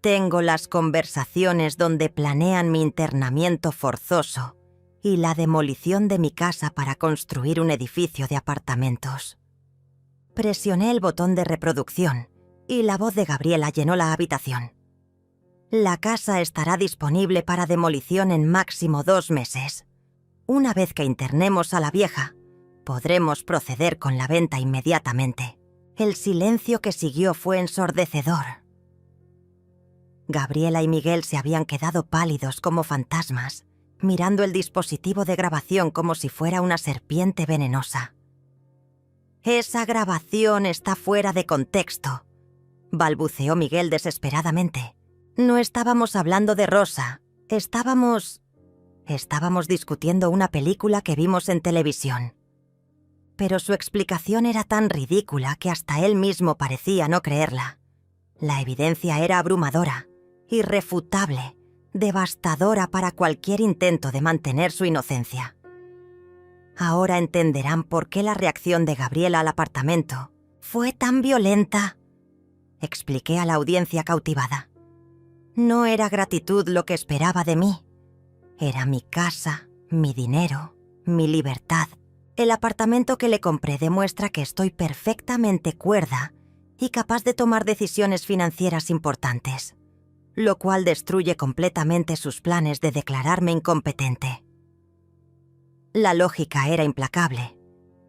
[SPEAKER 1] «Tengo las conversaciones donde planean mi internamiento forzoso y la demolición de mi casa para construir un edificio de apartamentos». Presioné el botón de reproducción y la voz de Gabriela llenó la habitación. «La casa estará disponible para demolición en máximo 2 meses. Una vez que internemos a la vieja, podremos proceder con la venta inmediatamente». El silencio que siguió fue ensordecedor. Gabriela y Miguel se habían quedado pálidos como fantasmas, mirando el dispositivo de grabación como si fuera una serpiente venenosa. «Esa grabación está fuera de contexto», balbuceó Miguel desesperadamente. No estábamos hablando de Rosa. Estábamos discutiendo una película que vimos en televisión. Pero su explicación era tan ridícula que hasta él mismo parecía no creerla. La evidencia era abrumadora, irrefutable, devastadora para cualquier intento de mantener su inocencia. Ahora entenderán por qué la reacción de Gabriela al apartamento fue tan violenta, expliqué a la audiencia cautivada. No era gratitud lo que esperaba de mí. Era mi casa, mi dinero, mi libertad. El apartamento que le compré demuestra que estoy perfectamente cuerda y capaz de tomar decisiones financieras importantes, lo cual destruye completamente sus planes de declararme incompetente. La lógica era implacable,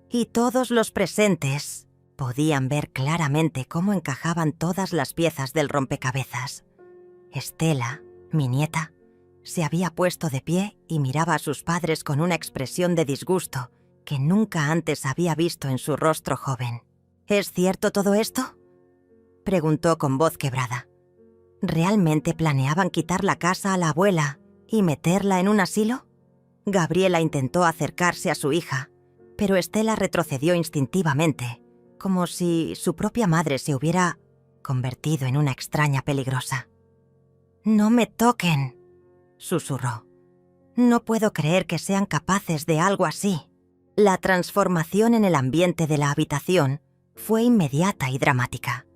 [SPEAKER 1] y todos los presentes podían ver claramente cómo encajaban todas las piezas del rompecabezas. Estela, mi nieta, se había puesto de pie y miraba a sus padres con una expresión de disgusto que nunca antes había visto en su rostro joven. ¿Es cierto todo esto?, preguntó con voz quebrada. ¿Realmente planeaban quitar la casa a la abuela y meterla en un asilo? Gabriela intentó acercarse a su hija, pero Estela retrocedió instintivamente, como si su propia madre se hubiera convertido en una extraña peligrosa. «No me toquen», susurró. «No puedo creer que sean capaces de algo así». La transformación en el ambiente de la habitación fue inmediata y dramática.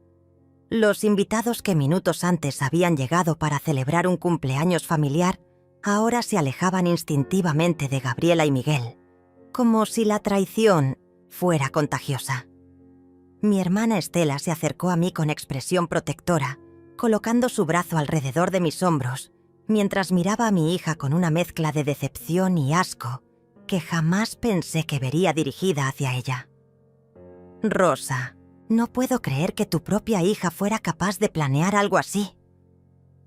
[SPEAKER 1] Los invitados que minutos antes habían llegado para celebrar un cumpleaños familiar ahora se alejaban instintivamente de Gabriela y Miguel, como si la traición fuera contagiosa. Mi hermana Estela se acercó a mí con expresión protectora, colocando su brazo alrededor de mis hombros, mientras miraba a mi hija con una mezcla de decepción y asco que jamás pensé que vería dirigida hacia ella. «Rosa, no puedo creer que tu propia hija fuera capaz de planear algo así»,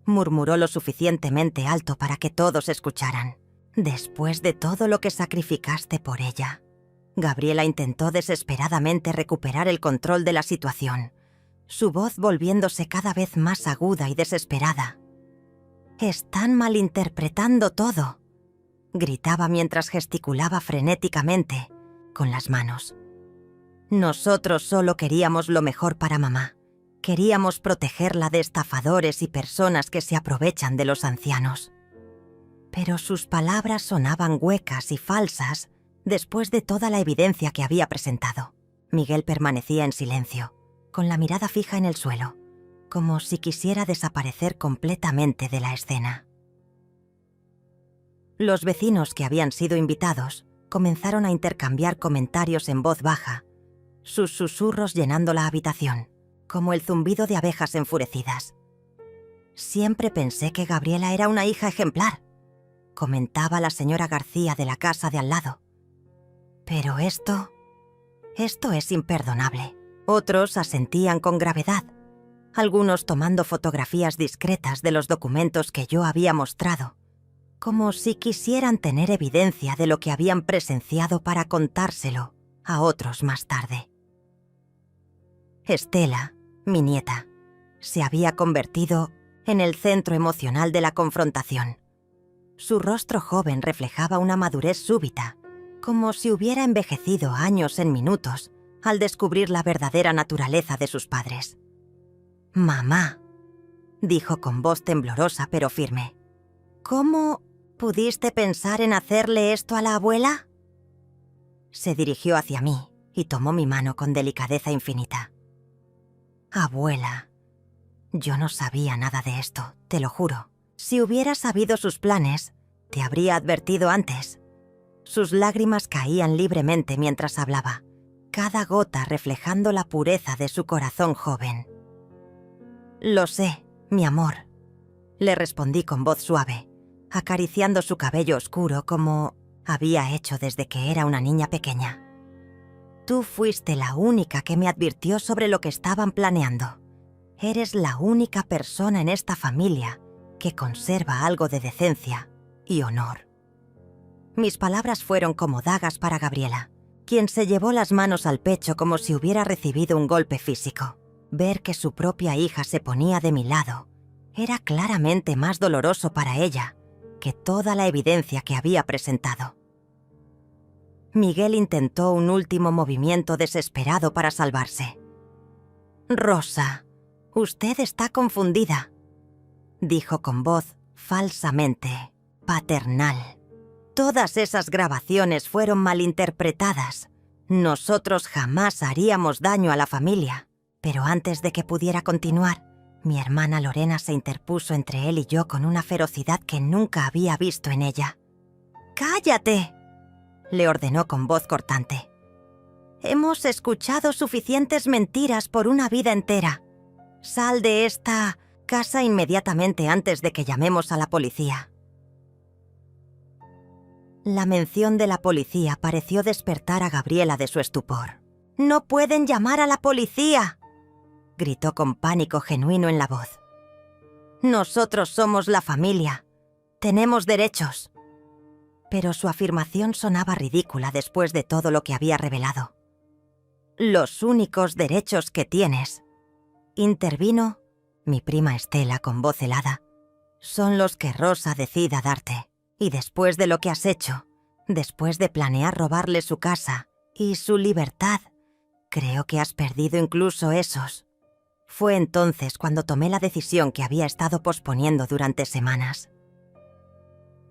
[SPEAKER 1] murmuró lo suficientemente alto para que todos escucharan. «Después de todo lo que sacrificaste por ella». Gabriela intentó desesperadamente recuperar el control de la situación, su voz volviéndose cada vez más aguda y desesperada. «Están malinterpretando todo», gritaba mientras gesticulaba frenéticamente con las manos. «Nosotros solo queríamos lo mejor para mamá. Queríamos protegerla de estafadores y personas que se aprovechan de los ancianos». Pero sus palabras sonaban huecas y falsas después de toda la evidencia que había presentado. Miguel permanecía en silencio, con la mirada fija en el suelo, como si quisiera desaparecer completamente de la escena. Los vecinos que habían sido invitados comenzaron a intercambiar comentarios en voz baja, sus susurros llenando la habitación, como el zumbido de abejas enfurecidas. «Siempre pensé que Gabriela era una hija ejemplar», comentaba la señora García de la casa de al lado. «Pero esto es imperdonable». Otros asentían con gravedad, algunos tomando fotografías discretas de los documentos que yo había mostrado, como si quisieran tener evidencia de lo que habían presenciado para contárselo a otros más tarde. Estela, mi nieta, se había convertido en el centro emocional de la confrontación. Su rostro joven reflejaba una madurez súbita, como si hubiera envejecido años en minutos al descubrir la verdadera naturaleza de sus padres. «Mamá», dijo con voz temblorosa pero firme, «¿cómo pudiste pensar en hacerle esto a la abuela?» Se dirigió hacia mí y tomó mi mano con delicadeza infinita. «Abuela, yo no sabía nada de esto, te lo juro. Si hubiera sabido sus planes, te habría advertido antes». Sus lágrimas caían libremente mientras hablaba, cada gota reflejando la pureza de su corazón joven. «Lo sé, mi amor», le respondí con voz suave, acariciando su cabello oscuro como había hecho desde que era una niña pequeña. «Tú fuiste la única que me advirtió sobre lo que estaban planeando. Eres la única persona en esta familia que conserva algo de decencia y honor». Mis palabras fueron como dagas para Gabriela, quien se llevó las manos al pecho como si hubiera recibido un golpe físico. Ver que su propia hija se ponía de mi lado era claramente más doloroso para ella que toda la evidencia que había presentado. Miguel intentó un último movimiento desesperado para salvarse. «Rosa, usted está confundida», dijo con voz falsamente paternal. «Todas esas grabaciones fueron malinterpretadas. Nosotros jamás haríamos daño a la familia». Pero antes de que pudiera continuar, mi hermana Lorena se interpuso entre él y yo con una ferocidad que nunca había visto en ella. «¡Cállate!», le ordenó con voz cortante. «Hemos escuchado suficientes mentiras por una vida entera. Sal de esta casa inmediatamente antes de que llamemos a la policía». La mención de la policía pareció despertar a Gabriela de su estupor. «¡No pueden llamar a la policía!», gritó con pánico genuino en la voz. «Nosotros somos la familia. Tenemos derechos». Pero su afirmación sonaba ridícula después de todo lo que había revelado. «Los únicos derechos que tienes», intervino mi prima Estela con voz helada, «son los que Rosa decida darte. Y después de lo que has hecho, después de planear robarle su casa y su libertad, creo que has perdido incluso esos». Fue entonces cuando tomé la decisión que había estado posponiendo durante semanas.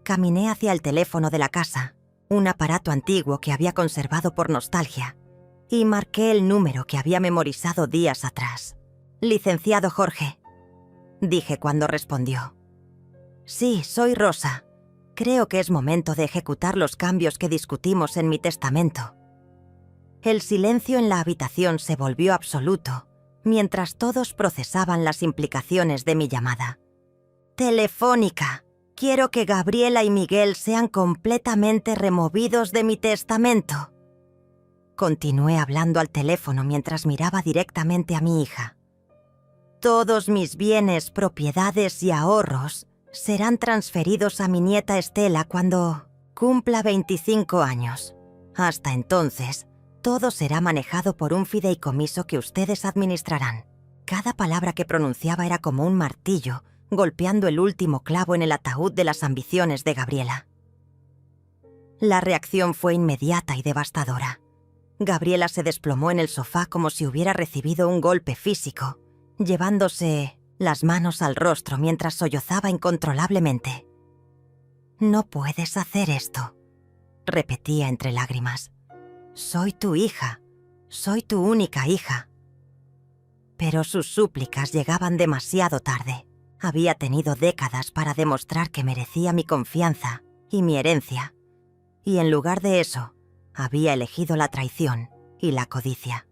[SPEAKER 1] Caminé hacia el teléfono de la casa, un aparato antiguo que había conservado por nostalgia, y marqué el número que había memorizado días atrás. «Licenciado Jorge», dije cuando respondió. «Sí, soy Rosa. Creo que es momento de ejecutar los cambios que discutimos en mi testamento». El silencio en la habitación se volvió absoluto mientras todos procesaban las implicaciones de mi llamada. «Telefónica. Quiero que Gabriela y Miguel sean completamente removidos de mi testamento». Continué hablando al teléfono mientras miraba directamente a mi hija. «Todos mis bienes, propiedades y ahorros serán transferidos a mi nieta Estela cuando cumpla 25 años. Hasta entonces, todo será manejado por un fideicomiso que ustedes administrarán». Cada palabra que pronunciaba era como un martillo golpeando el último clavo en el ataúd de las ambiciones de Gabriela. La reacción fue inmediata y devastadora. Gabriela se desplomó en el sofá como si hubiera recibido un golpe físico, llevándose las manos al rostro mientras sollozaba incontrolablemente. «No puedes hacer esto», repetía entre lágrimas. «Soy tu hija. Soy tu única hija». Pero sus súplicas llegaban demasiado tarde. Había tenido décadas para demostrar que merecía mi confianza y mi herencia. Y en lugar de eso, había elegido la traición y la codicia.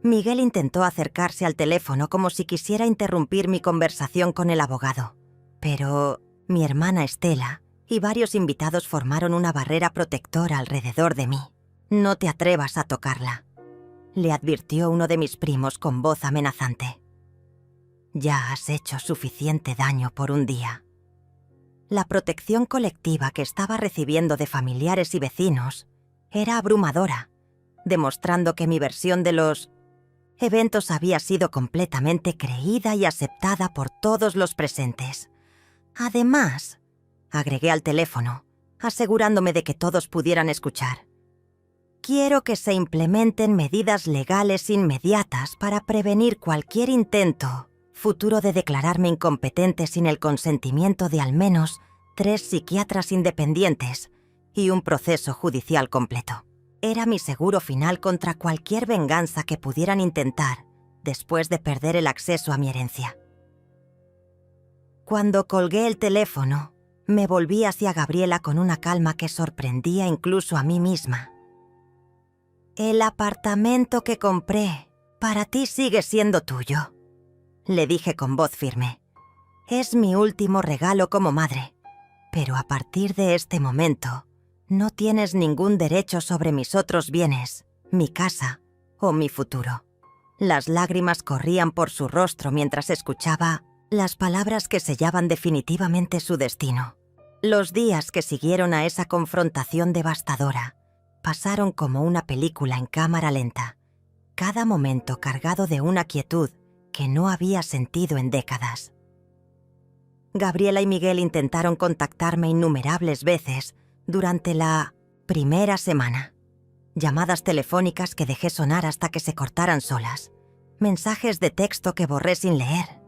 [SPEAKER 1] Miguel intentó acercarse al teléfono como si quisiera interrumpir mi conversación con el abogado. Pero mi hermana Estela y varios invitados formaron una barrera protectora alrededor de mí. «No te atrevas a tocarla», le advirtió uno de mis primos con voz amenazante. «Ya has hecho suficiente daño por un día». La protección colectiva que estaba recibiendo de familiares y vecinos era abrumadora, demostrando que mi versión de los eventos había sido completamente creída y aceptada por todos los presentes. Además, agregué al teléfono, asegurándome de que todos pudieran escuchar, «quiero que se implementen medidas legales inmediatas para prevenir cualquier intento futuro de declararme incompetente sin el consentimiento de al menos 3 psiquiatras independientes y un proceso judicial completo». Era mi seguro final contra cualquier venganza que pudieran intentar después de perder el acceso a mi herencia. Cuando colgué el teléfono, me volví hacia Gabriela con una calma que sorprendía incluso a mí misma. «El apartamento que compré para ti sigue siendo tuyo», le dije con voz firme. «Es mi último regalo como madre, pero a partir de este momento no tienes ningún derecho sobre mis otros bienes, mi casa o mi futuro». Las lágrimas corrían por su rostro mientras escuchaba las palabras que sellaban definitivamente su destino. Los días que siguieron a esa confrontación devastadora pasaron como una película en cámara lenta, cada momento cargado de una quietud que no había sentido en décadas. Gabriela y Miguel intentaron contactarme innumerables veces durante la primera semana. Llamadas telefónicas que dejé sonar hasta que se cortaran solas. Mensajes de texto que borré sin leer.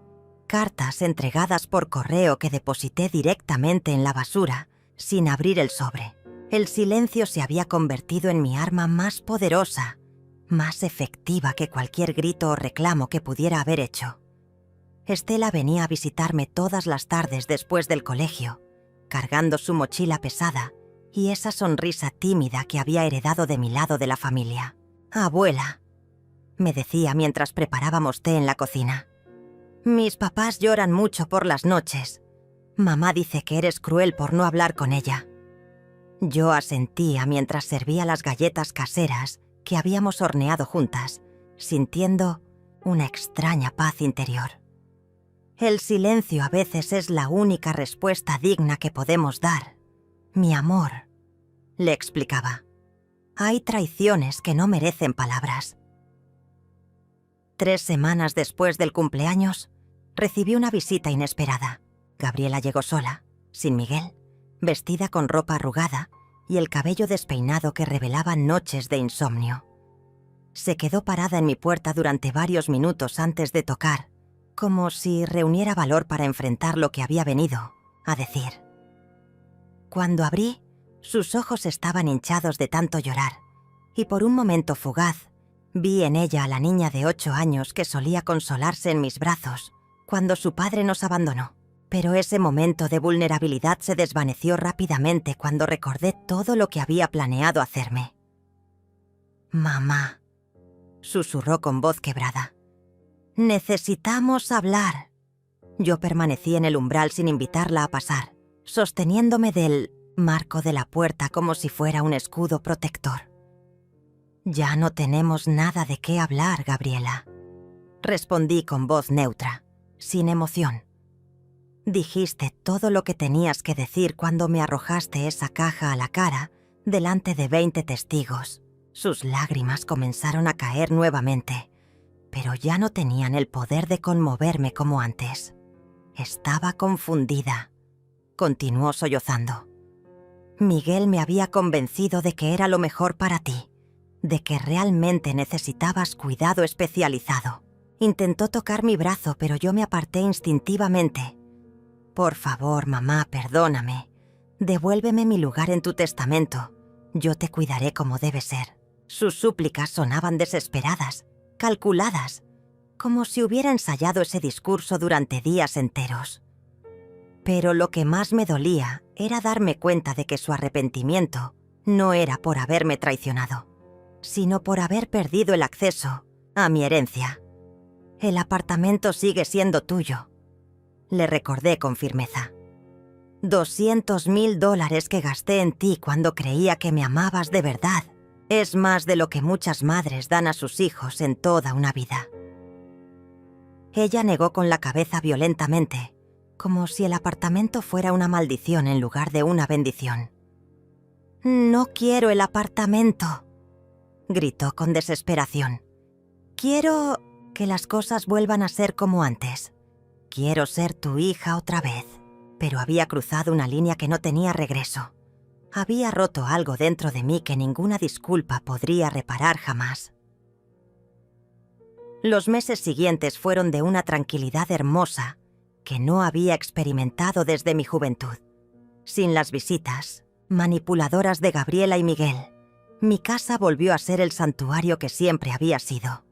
[SPEAKER 1] Cartas entregadas por correo que deposité directamente en la basura, sin abrir el sobre. El silencio se había convertido en mi arma más poderosa, más efectiva que cualquier grito o reclamo que pudiera haber hecho. Estela venía a visitarme todas las tardes después del colegio, cargando su mochila pesada y esa sonrisa tímida que había heredado de mi lado de la familia. «Abuela», me decía mientras preparábamos té en la cocina, «mis papás lloran mucho por las noches. Mamá dice que eres cruel por no hablar con ella». Yo asentía mientras servía las galletas caseras que habíamos horneado juntas, sintiendo una extraña paz interior. El silencio a veces es la única respuesta digna que podemos dar. Mi amor, le explicaba. Hay traiciones que no merecen palabras. 3 semanas después del cumpleaños, recibí una visita inesperada. Gabriela llegó sola, sin Miguel, vestida con ropa arrugada y el cabello despeinado que revelaba noches de insomnio. Se quedó parada en mi puerta durante varios minutos antes de tocar, como si reuniera valor para enfrentar lo que había venido a decir. Cuando abrí, sus ojos estaban hinchados de tanto llorar, y por un momento fugaz, vi en ella a la niña de 8 años que solía consolarse en mis brazos cuando su padre nos abandonó. Pero ese momento de vulnerabilidad se desvaneció rápidamente cuando recordé todo lo que había planeado hacerme. «Mamá», susurró con voz quebrada, «necesitamos hablar». Yo permanecí en el umbral sin invitarla a pasar, sosteniéndome del marco de la puerta como si fuera un escudo protector. «Ya no tenemos nada de qué hablar, Gabriela», respondí con voz neutra, sin emoción. «Dijiste todo lo que tenías que decir cuando me arrojaste esa caja a la cara delante de 20 testigos». Sus lágrimas comenzaron a caer nuevamente, pero ya no tenían el poder de conmoverme como antes. Estaba confundida. Continuó sollozando. «Miguel me había convencido de que era lo mejor para ti, de que realmente necesitabas cuidado especializado. Intentó tocar mi brazo, pero yo me aparté instintivamente. Por favor, mamá, perdóname. Devuélveme mi lugar en tu testamento. Yo te cuidaré como debe ser». Sus súplicas sonaban desesperadas, calculadas, como si hubiera ensayado ese discurso durante días enteros. Pero lo que más me dolía era darme cuenta de que su arrepentimiento no era por haberme traicionado, sino por haber perdido el acceso a mi herencia. «El apartamento sigue siendo tuyo», le recordé con firmeza. $200,000 que gasté en ti cuando creía que me amabas de verdad es más de lo que muchas madres dan a sus hijos en toda una vida. Ella negó con la cabeza violentamente, como si el apartamento fuera una maldición en lugar de una bendición. «No quiero el apartamento», gritó con desesperación. «Quiero que las cosas vuelvan a ser como antes. Quiero ser tu hija otra vez». Pero había cruzado una línea que no tenía regreso. Había roto algo dentro de mí que ninguna disculpa podría reparar jamás. Los meses siguientes fueron de una tranquilidad hermosa que no había experimentado desde mi juventud. Sin las visitas manipuladoras de Gabriela y Miguel, mi casa volvió a ser el santuario que siempre había sido.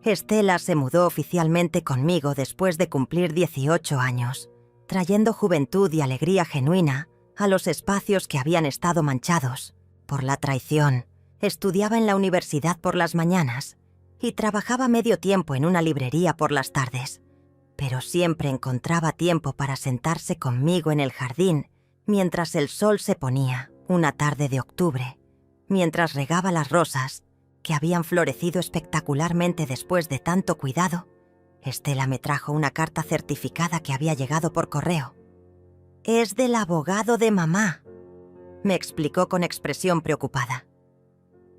[SPEAKER 1] Estela se mudó oficialmente conmigo después de cumplir 18 años, trayendo juventud y alegría genuina a los espacios que habían estado manchados por la traición. Estudiaba en la universidad por las mañanas y trabajaba medio tiempo en una librería por las tardes, pero siempre encontraba tiempo para sentarse conmigo en el jardín mientras el sol se ponía una tarde de octubre, mientras regaba las rosas que habían florecido espectacularmente después de tanto cuidado. Estela me trajo una carta certificada que había llegado por correo. «Es del abogado de mamá», me explicó con expresión preocupada.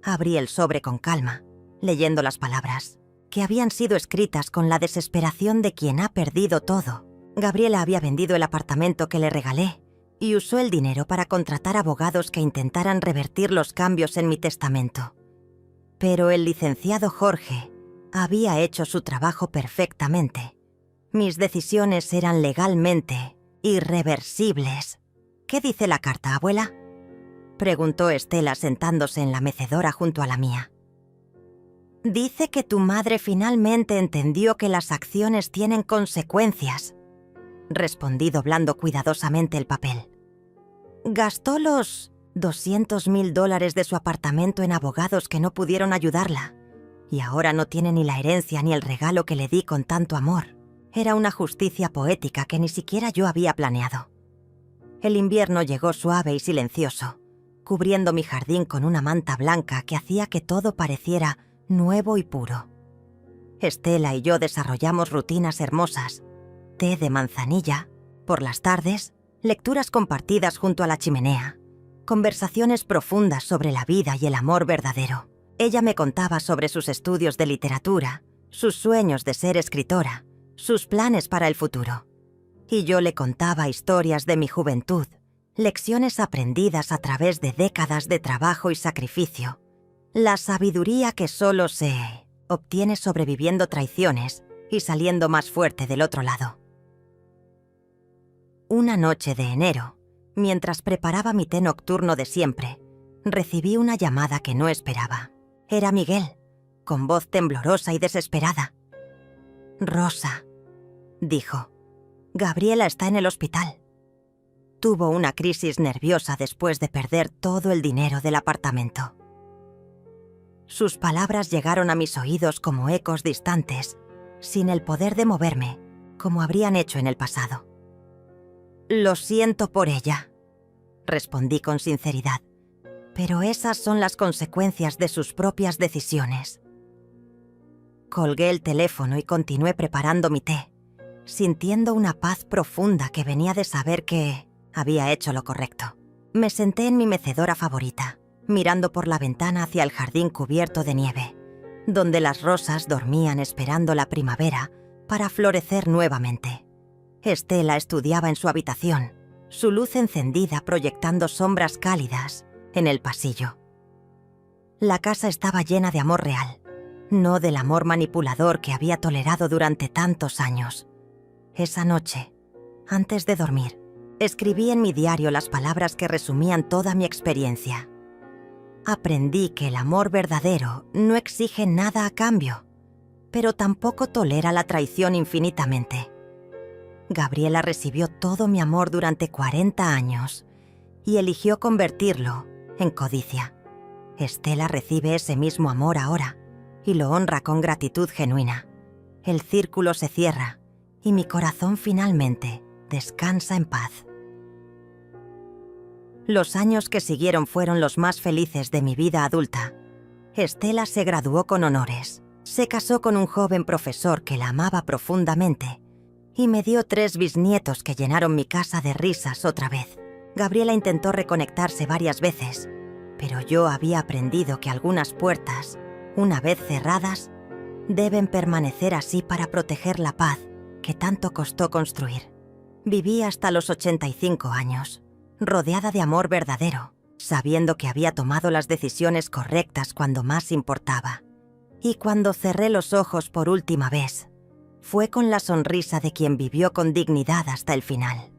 [SPEAKER 1] Abrí el sobre con calma leyendo las palabras, que habían sido escritas con la desesperación de quien ha perdido todo. Gabriela había vendido el apartamento que le regalé y usó el dinero para contratar abogados que intentaran revertir los cambios en mi testamento. Pero el licenciado Jorge había hecho su trabajo perfectamente. Mis decisiones eran legalmente irreversibles. ¿Qué dice la carta, abuela?, preguntó Estela sentándose en la mecedora junto a la mía. Dice que tu madre finalmente entendió que las acciones tienen consecuencias, respondí doblando cuidadosamente el papel. Gastó los $200,000 de su apartamento en abogados que no pudieron ayudarla, y ahora no tiene ni la herencia ni el regalo que le di con tanto amor. Era una justicia poética que ni siquiera yo había planeado. El invierno llegó suave y silencioso, cubriendo mi jardín con una manta blanca que hacía que todo pareciera nuevo y puro. Estela y yo desarrollamos rutinas hermosas: té de manzanilla, por las tardes, lecturas compartidas junto a la chimenea, conversaciones profundas sobre la vida y el amor verdadero. Ella me contaba sobre sus estudios de literatura, sus sueños de ser escritora, sus planes para el futuro. Y yo le contaba historias de mi juventud, lecciones aprendidas a través de décadas de trabajo y sacrificio, la sabiduría que solo se obtiene sobreviviendo traiciones y saliendo más fuerte del otro lado. Una noche de enero, mientras preparaba mi té nocturno de siempre, recibí una llamada que no esperaba. Era Miguel, con voz temblorosa y desesperada. «Rosa», dijo, «Gabriela está en el hospital». Tuvo una crisis nerviosa después de perder todo el dinero del apartamento. Sus palabras llegaron a mis oídos como ecos distantes, sin el poder de moverme, como habrían hecho en el pasado. «Lo siento por ella», respondí con sinceridad, «pero esas son las consecuencias de sus propias decisiones». Colgué el teléfono y continué preparando mi té, sintiendo una paz profunda que venía de saber que había hecho lo correcto. Me senté en mi mecedora favorita, mirando por la ventana hacia el jardín cubierto de nieve, donde las rosas dormían esperando la primavera para florecer nuevamente. Estela estudiaba en su habitación, su luz encendida proyectando sombras cálidas en el pasillo. La casa estaba llena de amor real, no del amor manipulador que había tolerado durante tantos años. Esa noche, antes de dormir, escribí en mi diario las palabras que resumían toda mi experiencia. Aprendí que el amor verdadero no exige nada a cambio, pero tampoco tolera la traición infinitamente. Gabriela recibió todo mi amor durante 40 años y eligió convertirlo en codicia. Estela recibe ese mismo amor ahora y lo honra con gratitud genuina. El círculo se cierra y mi corazón finalmente descansa en paz. Los años que siguieron fueron los más felices de mi vida adulta. Estela se graduó con honores, se casó con un joven profesor que la amaba profundamente y me dio 3 bisnietos que llenaron mi casa de risas otra vez. Gabriela intentó reconectarse varias veces, pero yo había aprendido que algunas puertas, una vez cerradas, deben permanecer así para proteger la paz que tanto costó construir. Viví hasta los 85 años, rodeada de amor verdadero, sabiendo que había tomado las decisiones correctas cuando más importaba. Y cuando cerré los ojos por última vez, fue con la sonrisa de quien vivió con dignidad hasta el final.